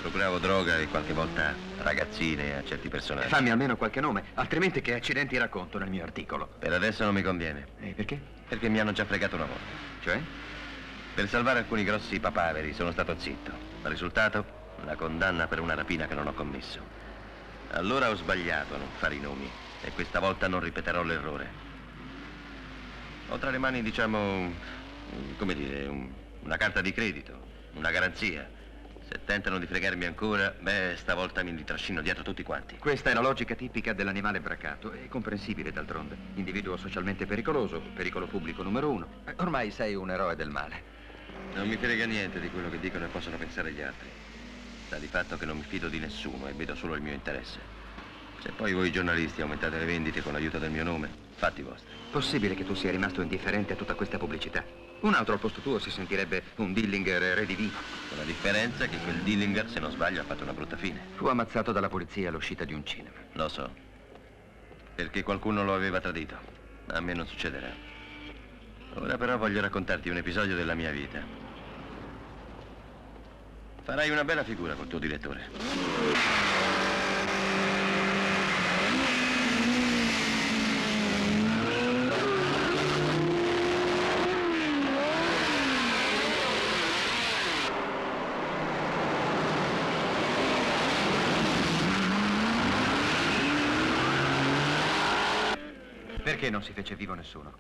Procuravo droga e qualche volta ragazzine a certi personaggi. Fammi almeno qualche nome, altrimenti che accidenti racconto nel mio articolo. Per adesso non mi conviene. Perché? Perché mi hanno già fregato una volta. Cioè? Per salvare alcuni grossi papaveri sono stato zitto. Il risultato? La condanna per una rapina che non ho commesso. Allora ho sbagliato a non fare i nomi e questa volta non ripeterò l'errore. Ho tra le mani, diciamo, come dire, una carta di credito, una garanzia. Se tentano di fregarmi ancora, beh, stavolta mi li trascino dietro tutti quanti. Questa è la logica tipica dell'animale bracato, è comprensibile d'altronde. Individuo socialmente pericoloso, pericolo pubblico numero 1. Ormai sei un eroe del male. Non mi frega niente di quello che dicono e possono pensare gli altri. Sta di fatto che non mi fido di nessuno e vedo solo il mio interesse. Se poi voi giornalisti aumentate le vendite con l'aiuto del mio nome, fatti vostri. Possibile che tu sia rimasto indifferente a tutta questa pubblicità? Un altro al posto tuo si sentirebbe un Dillinger redivino. Con la differenza che quel Dillinger, se non sbaglio, ha fatto una brutta fine. Fu ammazzato dalla polizia all'uscita di un cinema. Lo so. Perché qualcuno lo aveva tradito. A me non succederà. Ora però voglio raccontarti un episodio della mia vita. Farai una bella figura col tuo direttore. Perché non si fece vivo nessuno?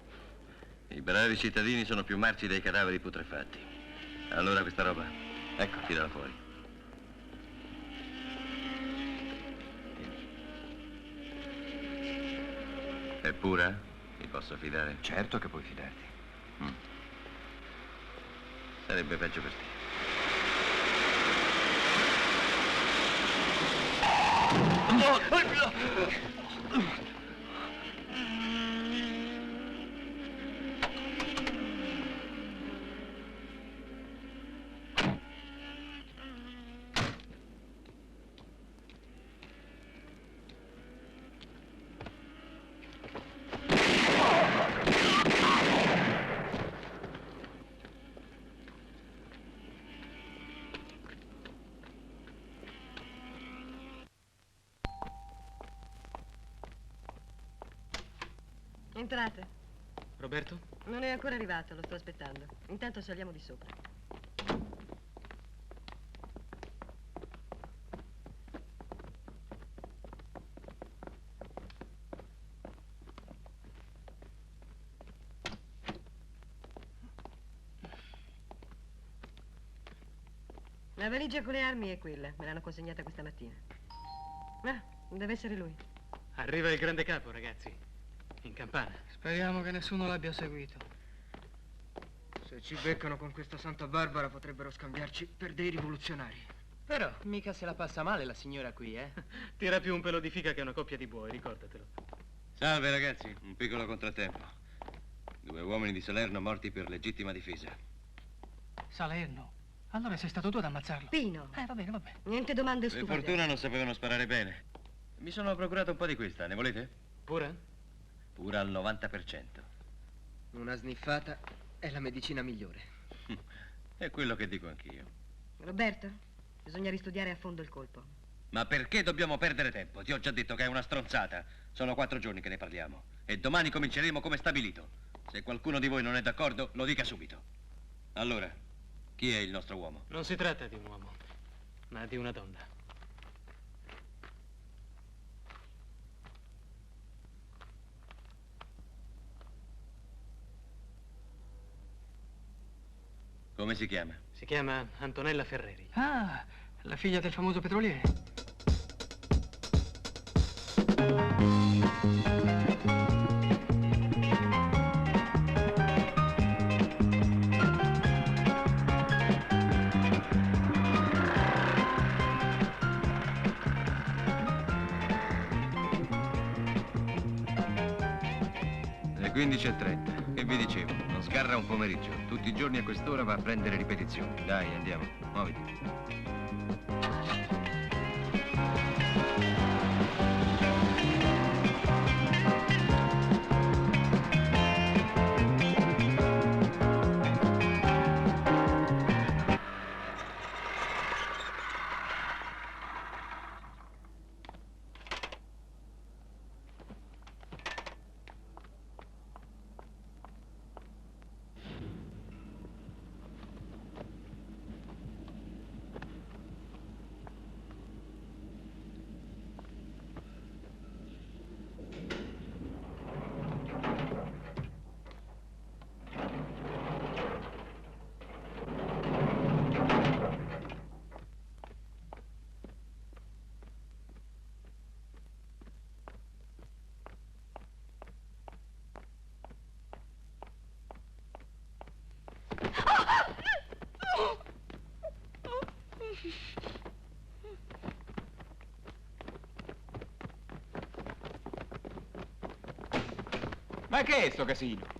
I bravi cittadini sono più marci dei cadaveri putrefatti. Allora questa roba, ecco, tirala fuori. È pura? Mi posso fidare? Certo che puoi fidarti. Sarebbe peggio per te. Entrate. Roberto? Non è ancora arrivato, lo sto aspettando. Intanto saliamo di sopra. La valigia con le armi è quella, me l'hanno consegnata questa mattina. Ah, deve essere lui. Arriva il grande capo, ragazzi. In campana. Speriamo che nessuno l'abbia seguito. Se ci beccano con questa Santa Barbara potrebbero scambiarci per dei rivoluzionari. Però mica se la passa male la signora qui, eh? Tira più un pelo di fica che una coppia di buoi, ricordatelo. Salve ragazzi, un piccolo contrattempo. 2 uomini di Salerno morti per legittima difesa. Salerno? Allora sei stato tu ad ammazzarlo? Pino. Va bene, va bene. Niente domande Per stupide. fortuna non sapevano sparare bene. Mi sono procurato un po' di questa, ne volete? Pure? Pura al 90%. Una sniffata è la medicina migliore. È quello che dico anch'io. Roberto, bisogna ristudiare a fondo il colpo. Ma perché dobbiamo perdere tempo? Ti ho già detto che è una stronzata. Sono 4 giorni che ne parliamo. E domani cominceremo come stabilito. Se qualcuno di voi non è d'accordo, lo dica subito. Allora, chi è il nostro uomo? Non si tratta di un uomo, ma di una donna. Come si chiama? Si chiama Antonella Ferreri. Ah, la figlia del famoso petroliere. Le 15:30. Che vi dicevo? Non sgarra un pomeriggio. Tutti i giorni a quest'ora va a prendere ripetizioni. Dai, andiamo. Muoviti. Ma che è sto casino?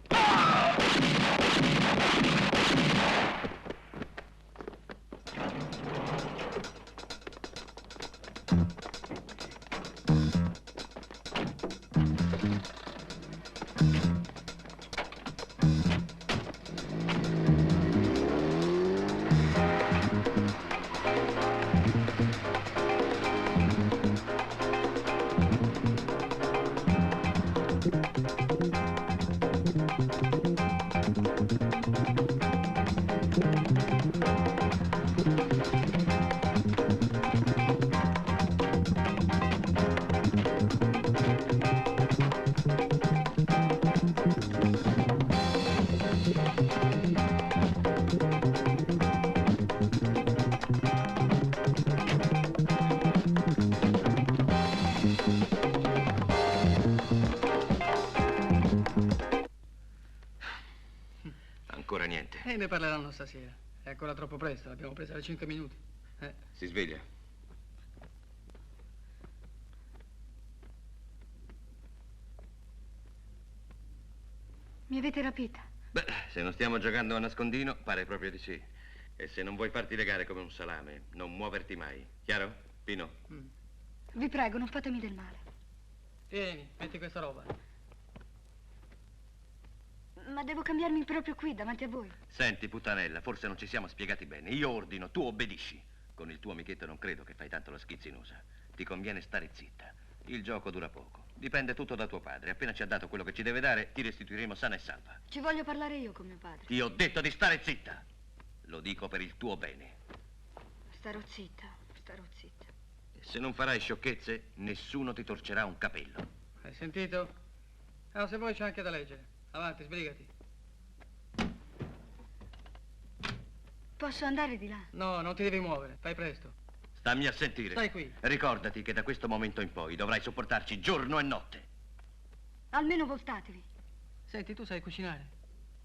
Ancora niente. Ne parleranno stasera. È ancora troppo presto, l'abbiamo presa alle 5 minuti. Si sveglia. Mi avete rapita? Beh, se non stiamo giocando a nascondino, pare proprio di sì. E se non vuoi farti legare come un salame, non muoverti mai. Chiaro? Pino? Vi prego, non fatemi del male. Tieni, metti questa roba. Ma devo cambiarmi proprio qui, davanti a voi. Senti, puttanella, forse non ci siamo spiegati bene. Io ordino, tu obbedisci. Con il tuo amichetto non credo che fai tanto la schizzinosa. Ti conviene stare zitta. Il gioco dura poco. Dipende tutto da tuo padre. Appena ci ha dato quello che ci deve dare, ti restituiremo sana e salva. Ci voglio parlare io con mio padre. Ti ho detto di stare zitta. Lo dico per il tuo bene. Starò zitta, starò zitta. E se non farai sciocchezze, nessuno ti torcerà un capello. Hai sentito? Ah, se vuoi c'è anche da leggere. Avanti, sbrigati. Posso andare di là? No, non ti devi muovere. Fai presto. Stammi a sentire. Stai qui. Ricordati che da questo momento in poi dovrai sopportarci giorno e notte. Almeno voltatevi. Senti, tu sai cucinare?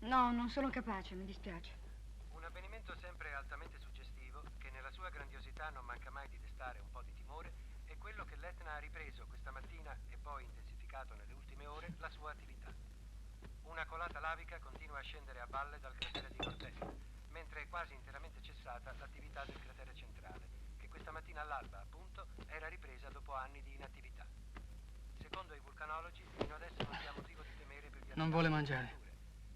No, non sono capace, mi dispiace. Un avvenimento sempre altamente suggestivo, che nella sua grandiosità non manca mai di destare un po' di timore, è quello che l'Etna ha ripreso questa mattina e poi intensificato nelle ultime ore la sua attività. Una colata lavica continua a scendere a valle dal cratere di nord-est, mentre è quasi interamente cessata l'attività del cratere centrale, che questa mattina all'alba, appunto, era ripresa dopo anni di inattività. Secondo i vulcanologi, fino adesso non c'è motivo di temere per gli Non vuole mangiare.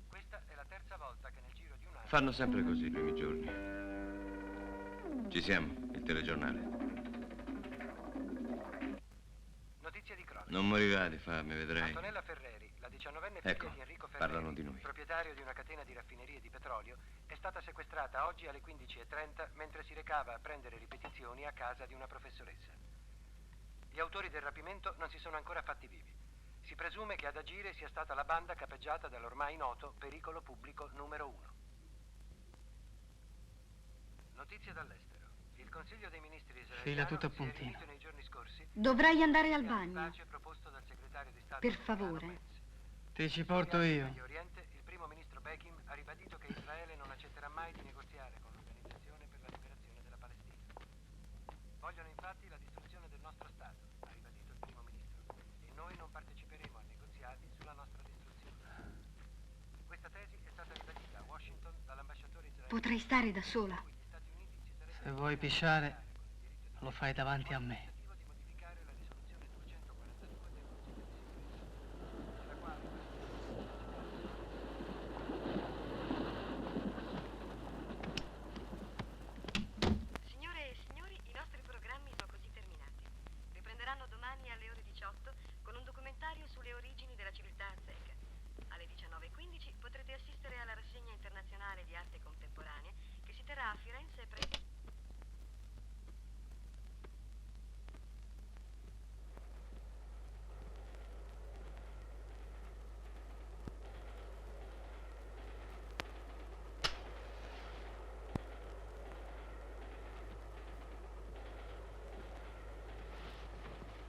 Questa è la terza volta che nel giro di un anno... Fanno sempre così i primi giorni. Ci siamo, il telegiornale. Notizie di cronaca. Non morirà di fame, vedrai. Antonella Ferreri, la 19enne figlia Ecco, di Enrico parlano Ferreri, di noi. proprietario di una catena di raffinerie di petrolio, è stata sequestrata oggi alle 15:30 mentre si recava a prendere ripetizioni a casa di una professoressa. Gli autori del rapimento non si sono ancora fatti vivi. Si presume che ad agire sia stata la banda capeggiata dall'ormai noto pericolo pubblico numero 1. Notizie dall'estero. Il Consiglio dei Ministri Fila tutto a israeliano si è puntino. riunito nei giorni scorsi. Dovrai andare al bagno. Pace proposto dal segretario di Stato Per americano favore. Pence. Ti ci porto io. Medio Oriente, il primo ministro Begin ha ribadito che Israele non accetterà mai di negoziare con l'Organizzazione per la liberazione della Palestina. Vogliono infatti la distruzione del nostro Stato, ha ribadito il primo ministro, e noi non parteciperemo a negoziati sulla nostra distruzione. Questa tesi è stata ribadita a Washington dall'ambasciatore israeliano. Potrei stare da sola. Se vuoi pisciare, lo fai davanti a me. Signore e signori, i nostri programmi sono così terminati. Riprenderanno domani alle ore 18 con un documentario sulle origini della civiltà azteca. Alle 19:15 potrete assistere alla rassegna internazionale di arte contemporanea che si terrà a Firenze presso...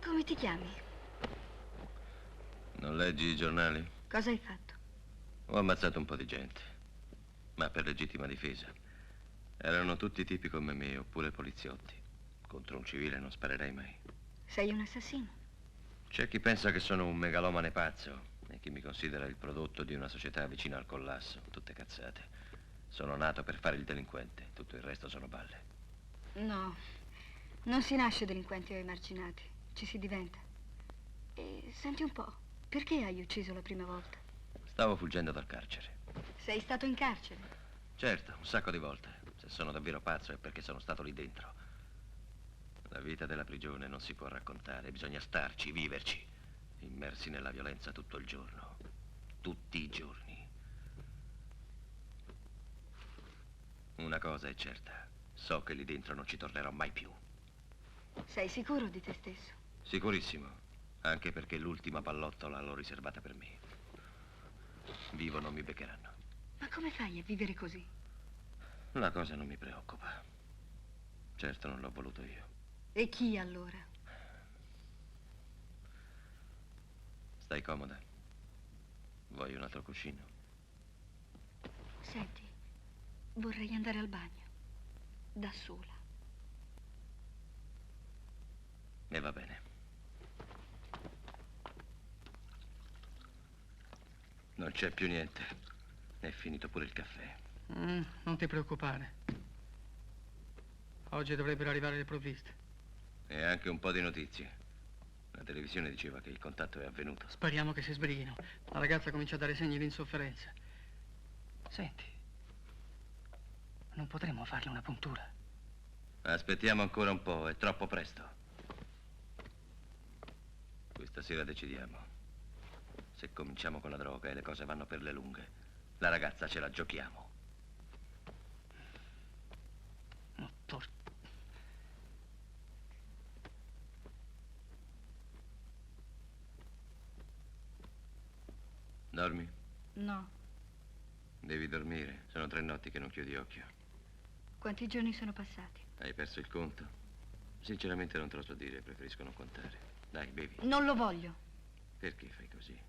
Come ti chiami? Non leggi i giornali? Cosa hai fatto? Ho ammazzato un po' di gente, ma per legittima difesa. Erano tutti tipi come me, oppure poliziotti. Contro un civile non sparerei mai. Sei un assassino? C'è chi pensa che sono un megalomane pazzo e chi mi considera il prodotto di una società vicina al collasso. Tutte cazzate. Sono nato per fare il delinquente, tutto il resto sono balle. No, non si nasce delinquenti o emarginati, ci si diventa. E senti un po', perché hai ucciso la prima volta? Stavo fuggendo dal carcere. Sei stato in carcere? Certo, un sacco di volte. Se sono davvero pazzo è perché sono stato lì dentro. La vita della prigione non si può raccontare, bisogna starci, viverci, immersi nella violenza tutto il giorno, tutti i giorni. Una cosa è certa, so che lì dentro non ci tornerò mai più. Sei sicuro di te stesso? Sicurissimo, anche perché l'ultima pallottola l'ho riservata per me. Vivo non mi beccheranno. Ma come fai a vivere così? La cosa non mi preoccupa. Certo non l'ho voluto io. E chi allora? Stai comoda? Vuoi un altro cuscino? Senti, vorrei andare al bagno, da sola. E va bene. Non c'è più niente. È finito pure il caffè. Non ti preoccupare. Oggi dovrebbero arrivare le provviste. E anche un po' di notizie. La televisione diceva che il contatto è avvenuto. Speriamo che si sbrighino. La ragazza comincia a dare segni di insofferenza. Senti, non potremmo farle una puntura? Aspettiamo ancora un po', è troppo presto. Questa sera decidiamo. Se cominciamo con la droga e le cose vanno per le lunghe, la ragazza ce la giochiamo. Dormi? No. Devi dormire. Sono 3 notti che non chiudi occhio. Quanti giorni sono passati? Hai perso il conto? Sinceramente non te lo so dire, preferisco non contare. Dai, bevi. Non lo voglio. Perché fai così?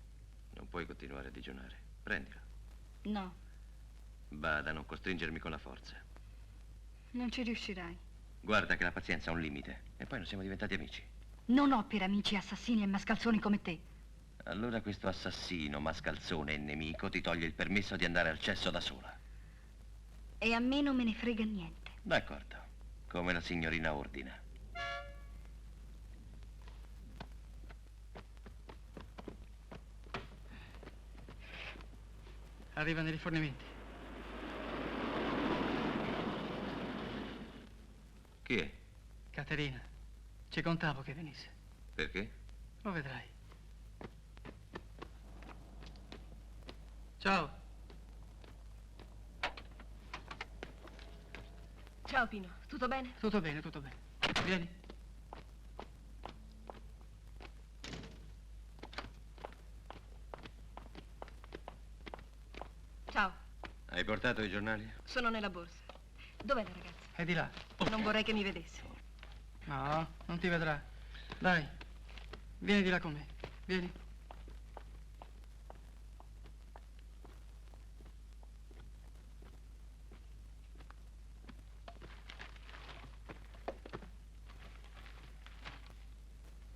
Non puoi continuare a digiunare. Prendilo. No, Bada, non costringermi con la forza. non ci riuscirai. Guarda che la pazienza ha un limite. E poi non siamo diventati amici. Non ho per amici assassini e mascalzoni come te. Allora questo assassino, mascalzone e nemico ti toglie il permesso di andare al cesso da sola. E a me non me ne frega niente. D'accordo, come la signorina ordina. Arrivano i rifornimenti. Chi è? Caterina, ci contavo che venisse. Perché? Lo vedrai. Ciao. Ciao Pino, tutto bene? Tutto bene, tutto bene. Vieni. Ciao, Hai portato i giornali? sono nella borsa. Dov'è la ragazza? È di là. Non vorrei che mi vedesse. No, non ti vedrà. Dai, vieni di là con me. Vieni.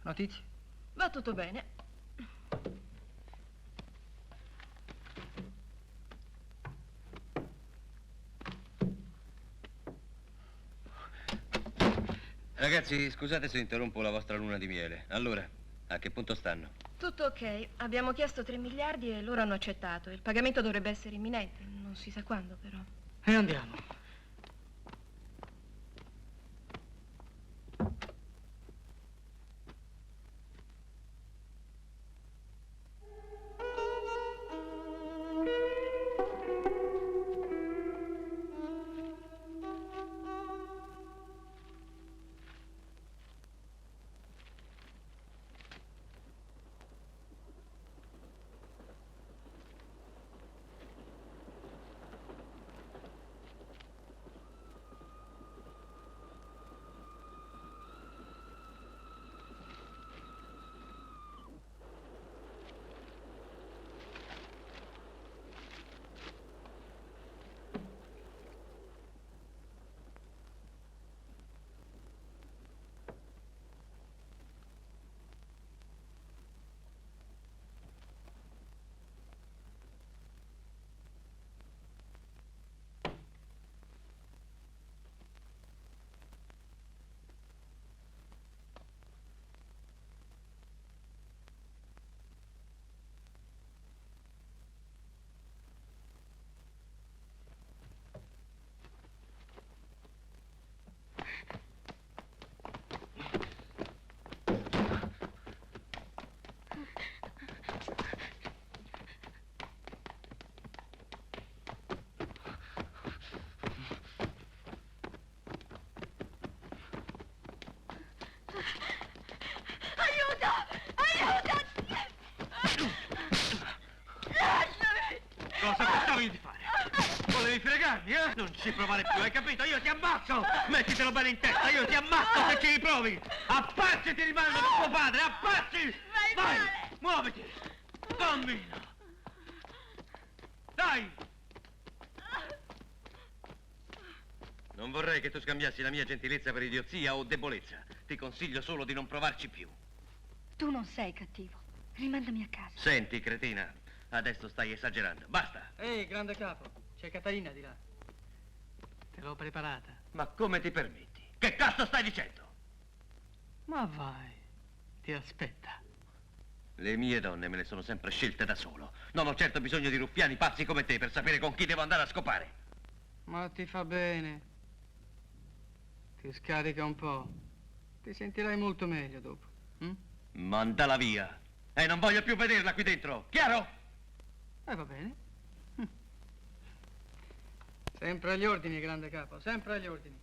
Notizie? Va tutto bene. Ragazzi, scusate se interrompo la vostra luna di miele. Allora, a che punto stanno? Tutto ok. Abbiamo chiesto 3 miliardi e loro hanno accettato. Il pagamento dovrebbe essere imminente. Non si sa quando, però. E andiamo. Aiuto! Aiuto! Lasciami! Cosa pensavi di fare? Volevi fregarmi, eh? Non ci provare più, hai capito? Io ti ammazzo! Mettitelo bene in testa, io ti ammazzo se ci riprovi! Appazzi ti rimando da tuo padre, appazzi! Vai! Muoviti! Bambino! Dai! Non vorrei che tu scambiassi la mia gentilezza per idiozia o debolezza. Ti consiglio solo di non provarci più. Tu non sei cattivo. Rimandami a casa. Senti, cretina, adesso stai esagerando. Basta! Ehi, grande capo, c'è Caterina di là. Te l'ho preparata. Ma come ti permetti? Che cazzo stai dicendo? Ma vai, ti aspetta. Le mie donne me le sono sempre scelte da solo. Non ho certo bisogno di ruffiani pazzi come te per sapere con chi devo andare a scopare. Ma ti fa bene. Ti scarica un po'. Ti sentirai molto meglio dopo. Mandala via. E non voglio più vederla qui dentro. Chiaro? Va bene. Sempre agli ordini, grande capo, sempre agli ordini.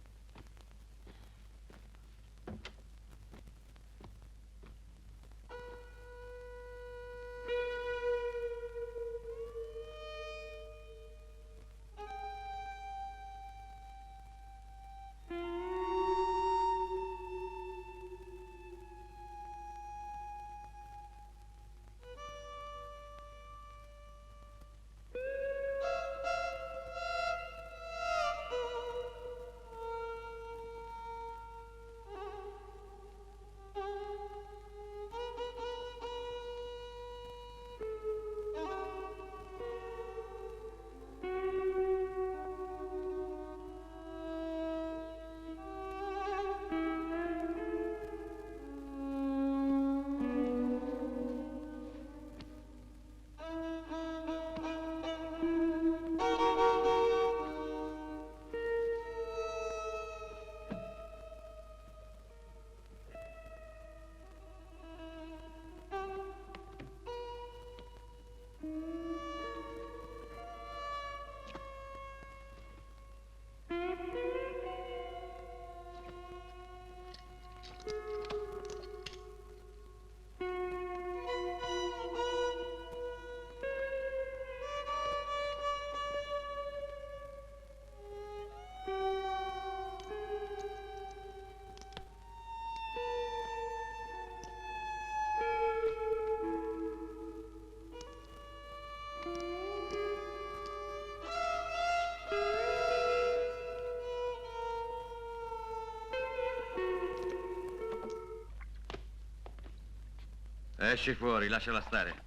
Esci fuori, lasciala stare.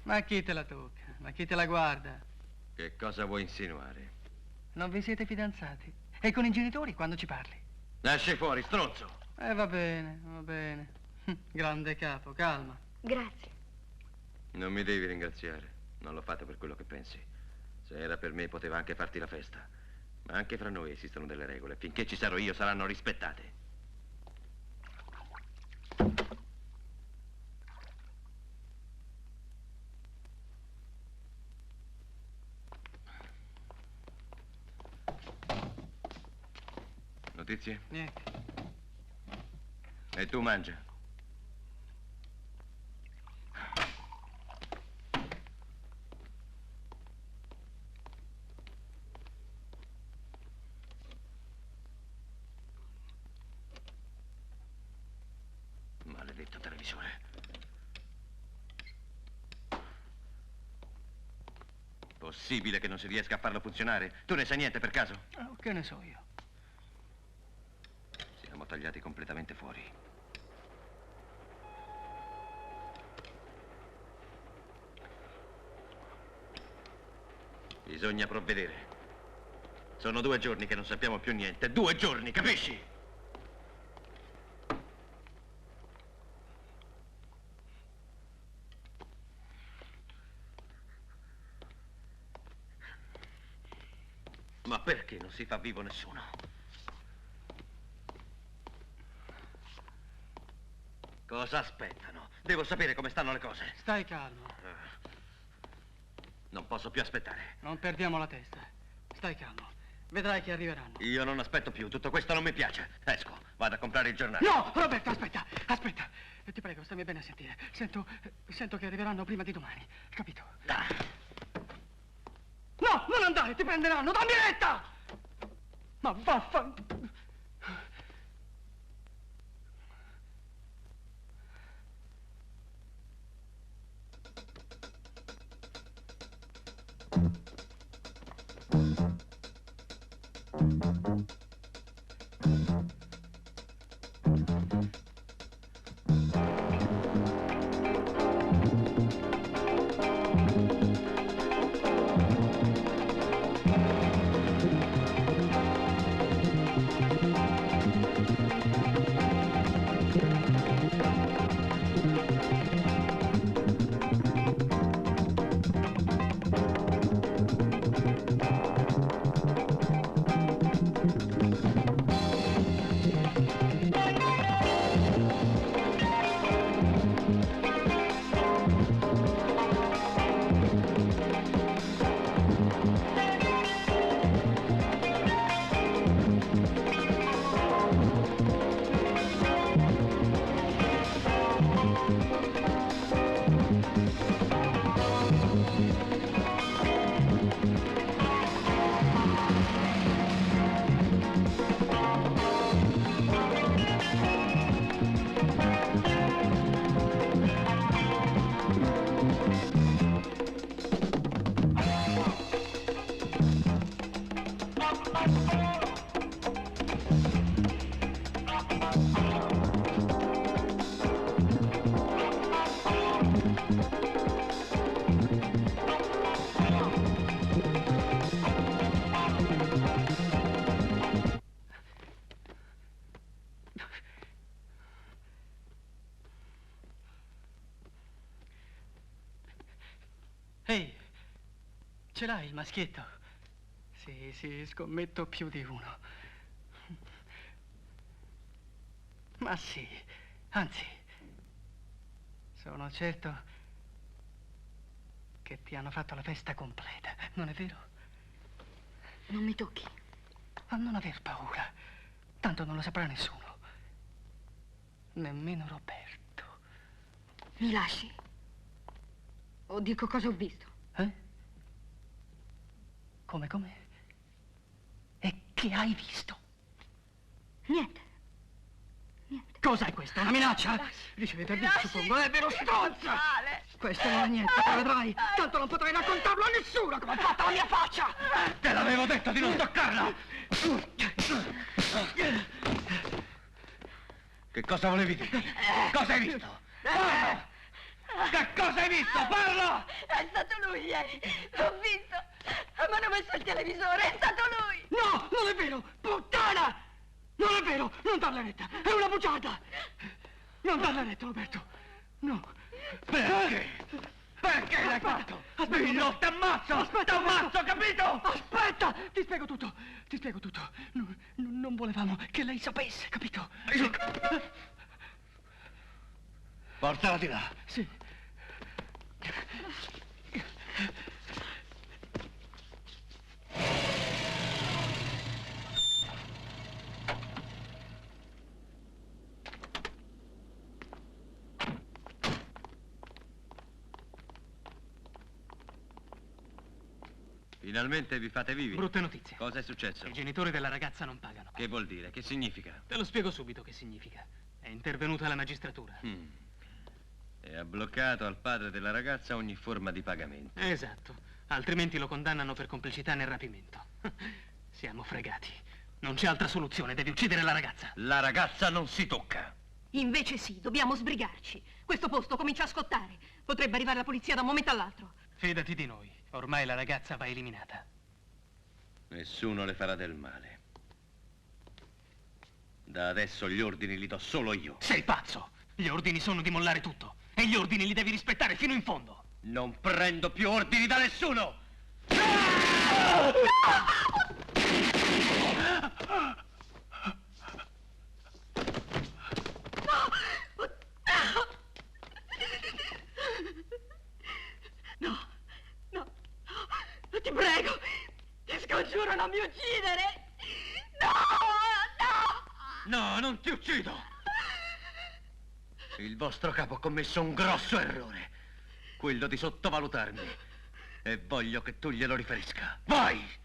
Ma chi te la tocca? Ma chi te la guarda? Che cosa vuoi insinuare? Non vi siete fidanzati? E con i genitori quando ci parli? Esci fuori, stronzo! Va bene, va bene. Grande capo, calma. Grazie. Non mi devi ringraziare. Non l'ho fatto per quello che pensi. Se era per me poteva anche farti la festa. Ma anche fra noi esistono delle regole. Finché ci sarò io saranno rispettate. Notizie? Niente. E tu mangia. Maledetto televisore. Possibile che non si riesca a farlo funzionare? Tu ne sai niente per caso? Oh, che ne so io? Siamo tagliati completamente fuori. Bisogna provvedere. Sono 2 giorni che non sappiamo più niente. 2 giorni, capisci? Ma perché non si fa vivo nessuno? Cosa aspettano? Devo sapere come stanno le cose. Stai calmo. Non posso più aspettare. Non perdiamo la testa. Stai calmo. Vedrai che arriveranno. Io non aspetto più, tutto questo non mi piace. Esco, vado a comprare il giornale. No, Roberto, aspetta, aspetta. Ti prego, stammi bene a sentire. Sento che arriveranno prima di domani. Capito? No, non andare, ti prenderanno, dammi retta! Ma vaffanculo. Ehi, ce l'hai il maschietto? Sì, scommetto più di uno. Ma sì, anzi, sono certo che ti hanno fatto la festa completa, non è vero? Non mi tocchi. Ma non aver paura, tanto non lo saprà nessuno. Nemmeno Roberto. Mi lasci? O dico cosa ho visto? Come? E che hai visto? Niente. Cos'è questo? Una minaccia? Ricevi per dire, suppongo, è vero, stronza! Questo non è niente, lo vedrai. Tanto non potrai raccontarlo a nessuno come ha fatto la mia faccia! Te l'avevo detto di non toccarla! Che cosa volevi dire? Cosa hai visto? Parla! Che cosa hai visto? Parla! È stato lui ieri, l'ho visto. Mi hanno messo il televisore, è stato lui. No, non è vero, puttana! Non è vero, non darla retta, è una bugiarda. Non darla retta, Roberto. No. Perché? Perché l'hai fatto? Dillo, t'ammazzo! T'ammazzo, capito? Aspetta, ti spiego tutto. Non volevamo che lei sapesse, capito? Portala di là. Sì. Finalmente vi fate vivi. Brutte notizie. Cosa è successo? I genitori della ragazza non pagano. Che vuol dire? Che significa? Te lo spiego subito che significa. È intervenuta la magistratura. E ha bloccato al padre della ragazza ogni forma di pagamento. Esatto. Altrimenti lo condannano per complicità nel rapimento. Siamo fregati. Non c'è altra soluzione, devi uccidere la ragazza. La ragazza non si tocca. Invece sì, dobbiamo sbrigarci. Questo posto comincia a scottare. Potrebbe arrivare la polizia da un momento all'altro. Fidati di noi. Ormai la ragazza va eliminata. Nessuno le farà del male. Da adesso gli ordini li do solo io. Sei pazzo! Gli ordini sono di mollare tutto. E gli ordini li devi rispettare fino in fondo. Non prendo più ordini da nessuno! Ti prego, ti scongiuro, non mi uccidere! No, non ti uccido! Il vostro capo ha commesso un grosso errore. Quello di sottovalutarmi. E voglio che tu glielo riferisca. Vai!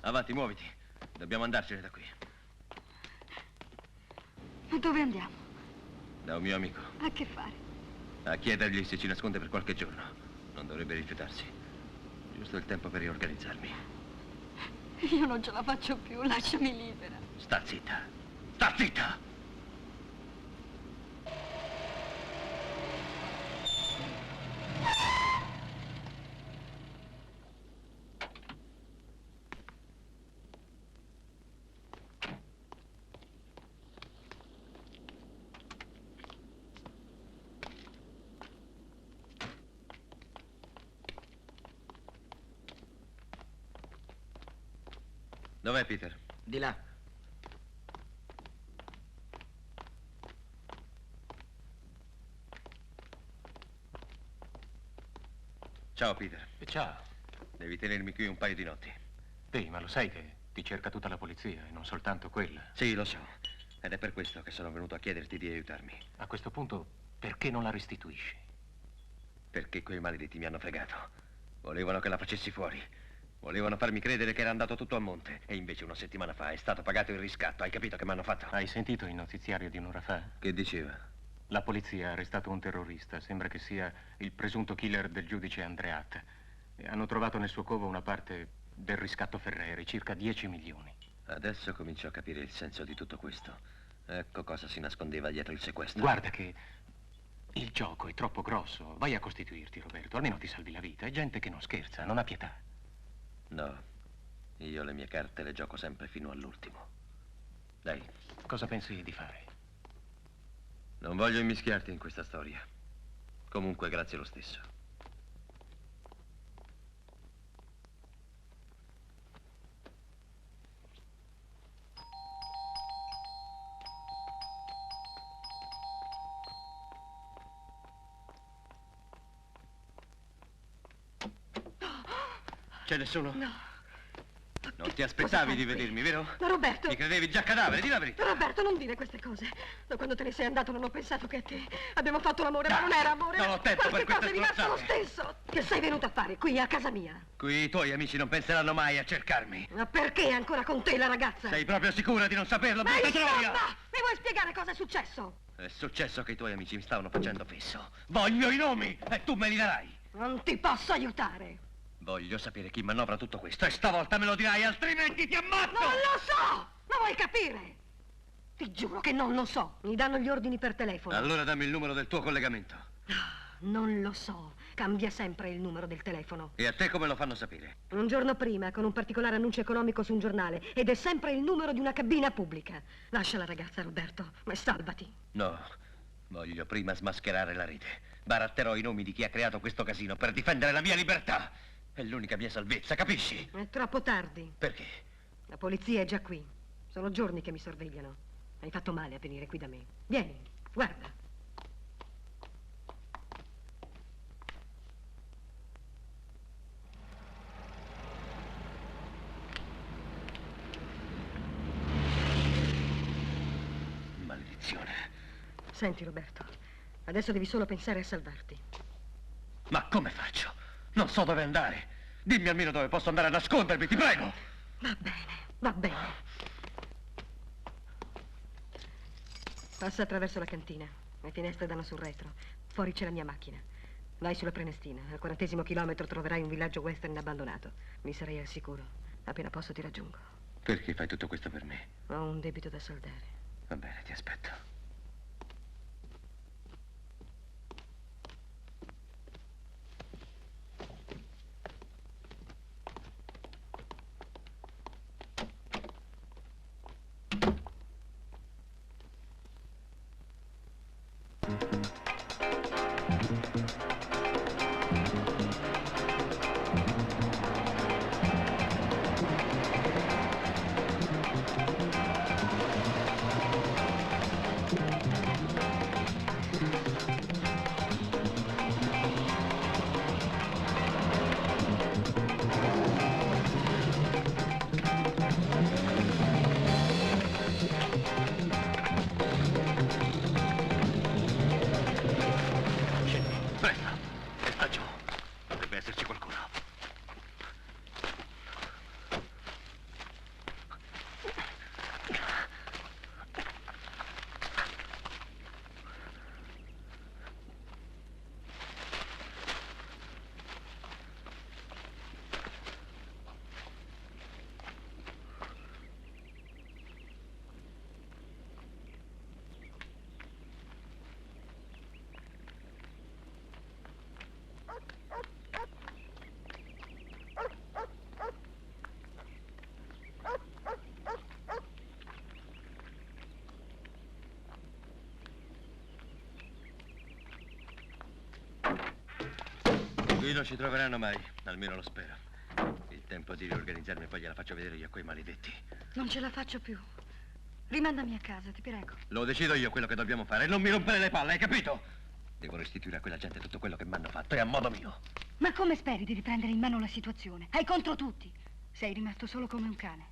Avanti, muoviti. Dobbiamo andarcene da qui. Ma dove andiamo? Da un mio amico. A che fare? A chiedergli se ci nasconde per qualche giorno. Non dovrebbe rifiutarsi. Giusto il tempo per riorganizzarmi. Io non ce la faccio più, lasciami libera. Sta zitta. Sta zitta! Dov'è Peter? Di là. Ciao Peter. Ciao. Devi tenermi qui un paio di notti. Sì, ma lo sai che ti cerca tutta la polizia e non soltanto quella. Sì, lo so. Ed è per questo che sono venuto a chiederti di aiutarmi. A questo punto, perché non la restituisci? Perché quei maledetti mi hanno fregato. Volevano che la facessi fuori. Volevano farmi credere che era andato tutto a monte. E invece una settimana fa è stato pagato il riscatto. Hai capito che mi hanno fatto? Hai sentito il notiziario di un'ora fa? Che diceva? La polizia ha arrestato un terrorista. Sembra che sia il presunto killer del giudice Andreatta. E hanno trovato nel suo covo una parte del riscatto Ferreri, circa 10 milioni. Adesso comincio a capire il senso di tutto questo. Ecco cosa si nascondeva dietro il sequestro. Guarda che il gioco è troppo grosso. Vai a costituirti, Roberto. Almeno ti salvi la vita. È gente che non scherza, non ha pietà. No, io le mie carte le gioco sempre fino all'ultimo. Dai. Cosa pensi di fare? Non voglio immischiarti in questa storia. Comunque, grazie lo stesso. C'è nessuno? No. Non ti aspettavi di vedermi, vero? Ma Roberto! Mi credevi già cadavere, di la verità. Roberto, non dire queste cose. Da quando te ne sei andato non ho pensato che a te. Abbiamo fatto l'amore, ma non era amore. Non ho tempo per queste cose è rimasto lo stronzate. stesso. Che sei venuto a fare qui, a casa mia? Qui i tuoi amici non penseranno mai a cercarmi. Ma perché è ancora con te la ragazza? Sei proprio sicura di non saperlo, Ma brutta insomma, troia? mi vuoi spiegare cosa è successo? È successo che i tuoi amici mi stavano facendo fisso. Voglio i nomi e tu me li darai. Non ti posso aiutare. Voglio sapere chi manovra tutto questo e stavolta me lo dirai, altrimenti ti ammazzo! Non lo so! Ma vuoi capire? Ti giuro che non lo so. Mi danno gli ordini per telefono. Allora dammi il numero del tuo collegamento. Non lo so. Cambia sempre il numero del telefono. E a te come lo fanno sapere? Un giorno prima, con un particolare annuncio economico su un giornale. Ed è sempre il numero di una cabina pubblica. Lascia la ragazza, Roberto, e salvati. No, voglio prima smascherare la rete. Baratterò i nomi di chi ha creato questo casino per difendere la mia libertà. È l'unica mia salvezza, capisci? È troppo tardi. Perché? La polizia è già qui. Sono giorni che mi sorvegliano. Hai fatto male a venire qui da me. Vieni, guarda. Maledizione. Senti, Roberto, adesso devi solo pensare a salvarti. Ma come faccio? Non so dove andare. Dimmi almeno dove posso andare a nascondermi, ti prego. Va bene, va bene. Passa attraverso la cantina. Le finestre danno sul retro. Fuori c'è la mia macchina. Vai sulla Prenestina. Al 40° chilometro troverai un villaggio western abbandonato. Mi sarei al sicuro. Appena posso ti raggiungo. Perché fai tutto questo per me? Ho un debito da saldare. Va bene, ti aspetto. Qui non ci troveranno mai, almeno lo spero. Il tempo di riorganizzarmi, poi gliela faccio vedere io a quei maledetti. Non ce la faccio più. Rimandami a casa, ti prego. Lo decido io quello che dobbiamo fare, non mi rompere le palle, hai capito? Devo restituire a quella gente tutto quello che mi hanno fatto e a modo mio. Ma come speri di riprendere in mano la situazione? Hai contro tutti. Sei rimasto solo come un cane.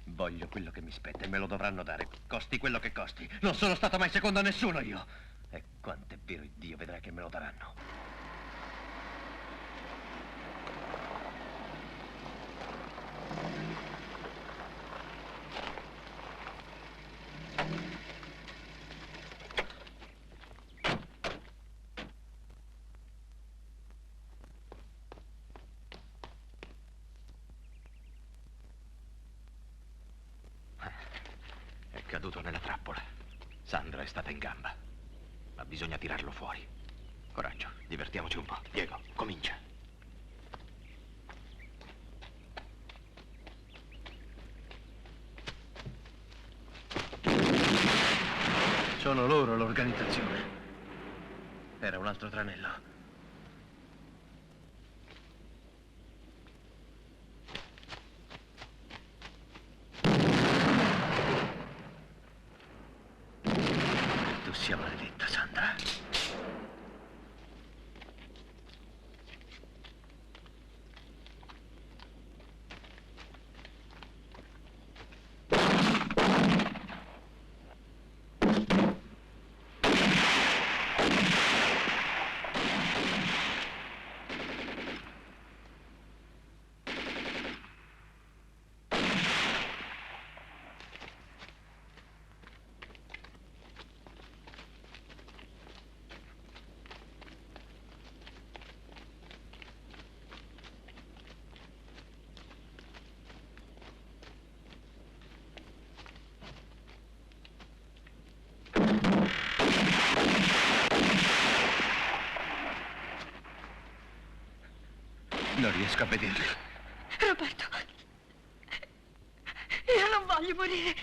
Voglio quello che mi spetta e me lo dovranno dare, costi quello che costi. Non sono stato mai secondo a nessuno io. E quanto è vero Dio, vedrai che me lo daranno. È caduto nella trappola. Sandra è stata in gamba. Ma bisogna tirarlo fuori. Coraggio, divertiamoci un po'. Diego, comincia. Sono loro l'organizzazione. Era un altro tranello. Tu sia maledetta, Sandra. riesco a vederli. Roberto, io non voglio morire.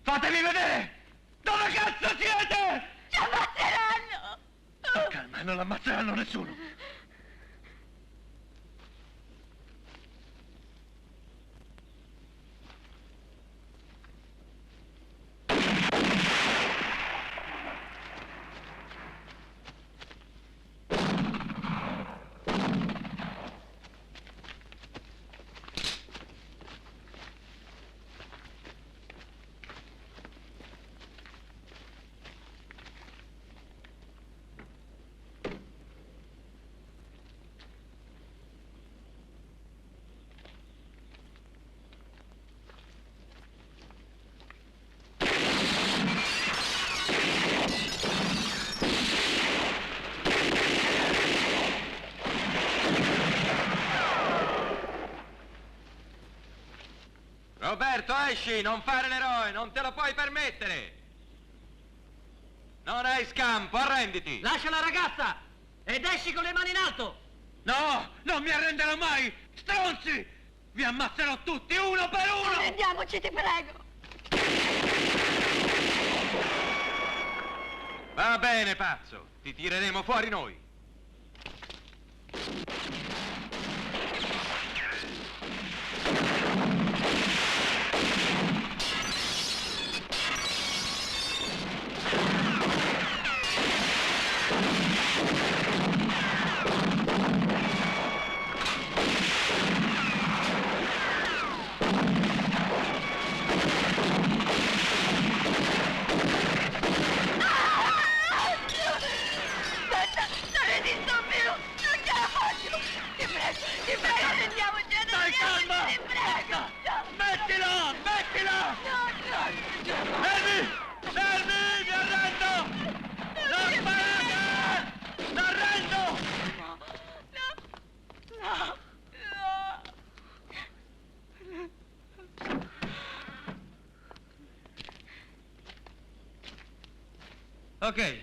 Fatemi vedere! Dove cazzo siete? Ci ammazzeranno! Calma, non ammazzeranno nessuno. Roberto, esci, non fare l'eroe, non te lo puoi permettere! Non hai scampo, arrenditi! Lascia la ragazza ed esci con le mani in alto! No, non mi arrenderò mai! Stronzi! Vi ammazzerò tutti, uno per uno! Arrendiamoci, ti prego! Va bene, pazzo, ti tireremo fuori noi! Ok,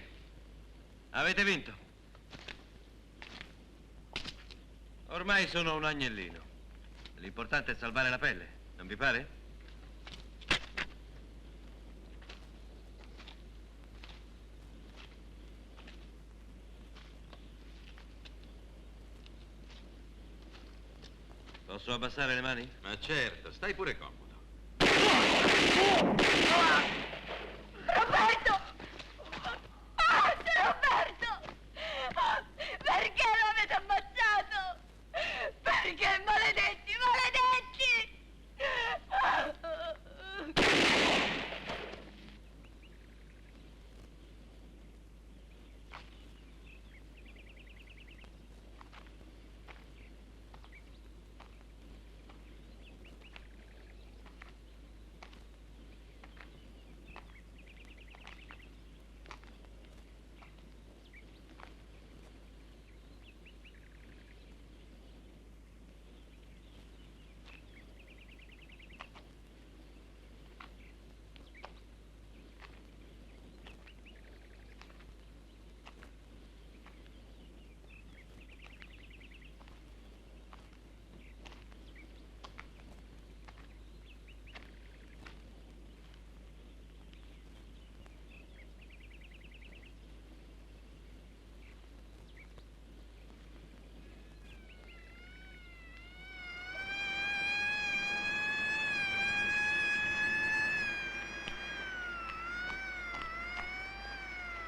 avete vinto. Ormai sono un agnellino. L'importante è salvare la pelle, non vi pare? Posso abbassare le mani? Ma certo, stai pure comodo. Roberto! Roberto! Perché lo avete ammazzato? Perché, maledetti, maledetti!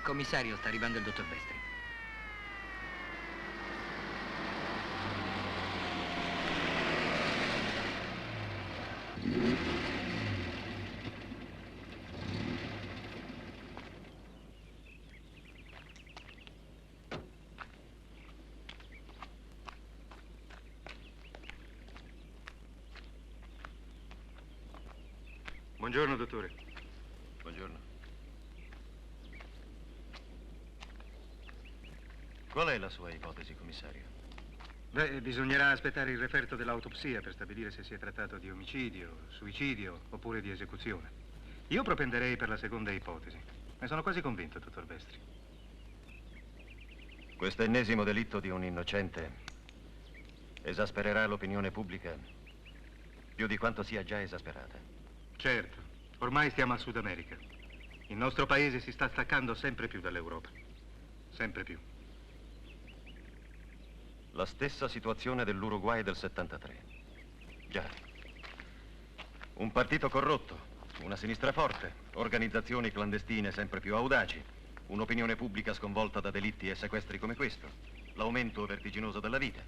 Commissario, sta arrivando il dottor Vestri. Buongiorno, dottore. Buongiorno. Qual è la sua ipotesi, commissario? Beh, bisognerà aspettare il referto dell'autopsia per stabilire se si è trattato di omicidio, suicidio oppure di esecuzione. Io propenderei per la seconda ipotesi. Ne sono quasi convinto, dottor Vestri. Questo ennesimo delitto di un innocente esaspererà l'opinione pubblica più di quanto sia già esasperata. Certo, ormai stiamo al Sud America. Il nostro paese si sta staccando sempre più dall'Europa. Sempre più. La stessa situazione dell'Uruguay del 73. Già. Un partito corrotto, una sinistra forte, organizzazioni clandestine sempre più audaci, un'opinione pubblica sconvolta da delitti e sequestri come questo, l'aumento vertiginoso della vita.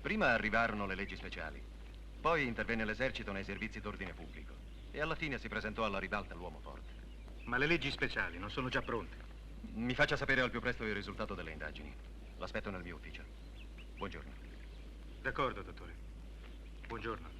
Prima arrivarono le leggi speciali, poi intervenne l'esercito nei servizi d'ordine pubblico e alla fine si presentò alla ribalta l'uomo forte. Ma le leggi speciali non sono già pronte? Mi faccia sapere al più presto il risultato delle indagini. L'aspetto nel mio ufficio. Buongiorno. D'accordo, dottore. Buongiorno.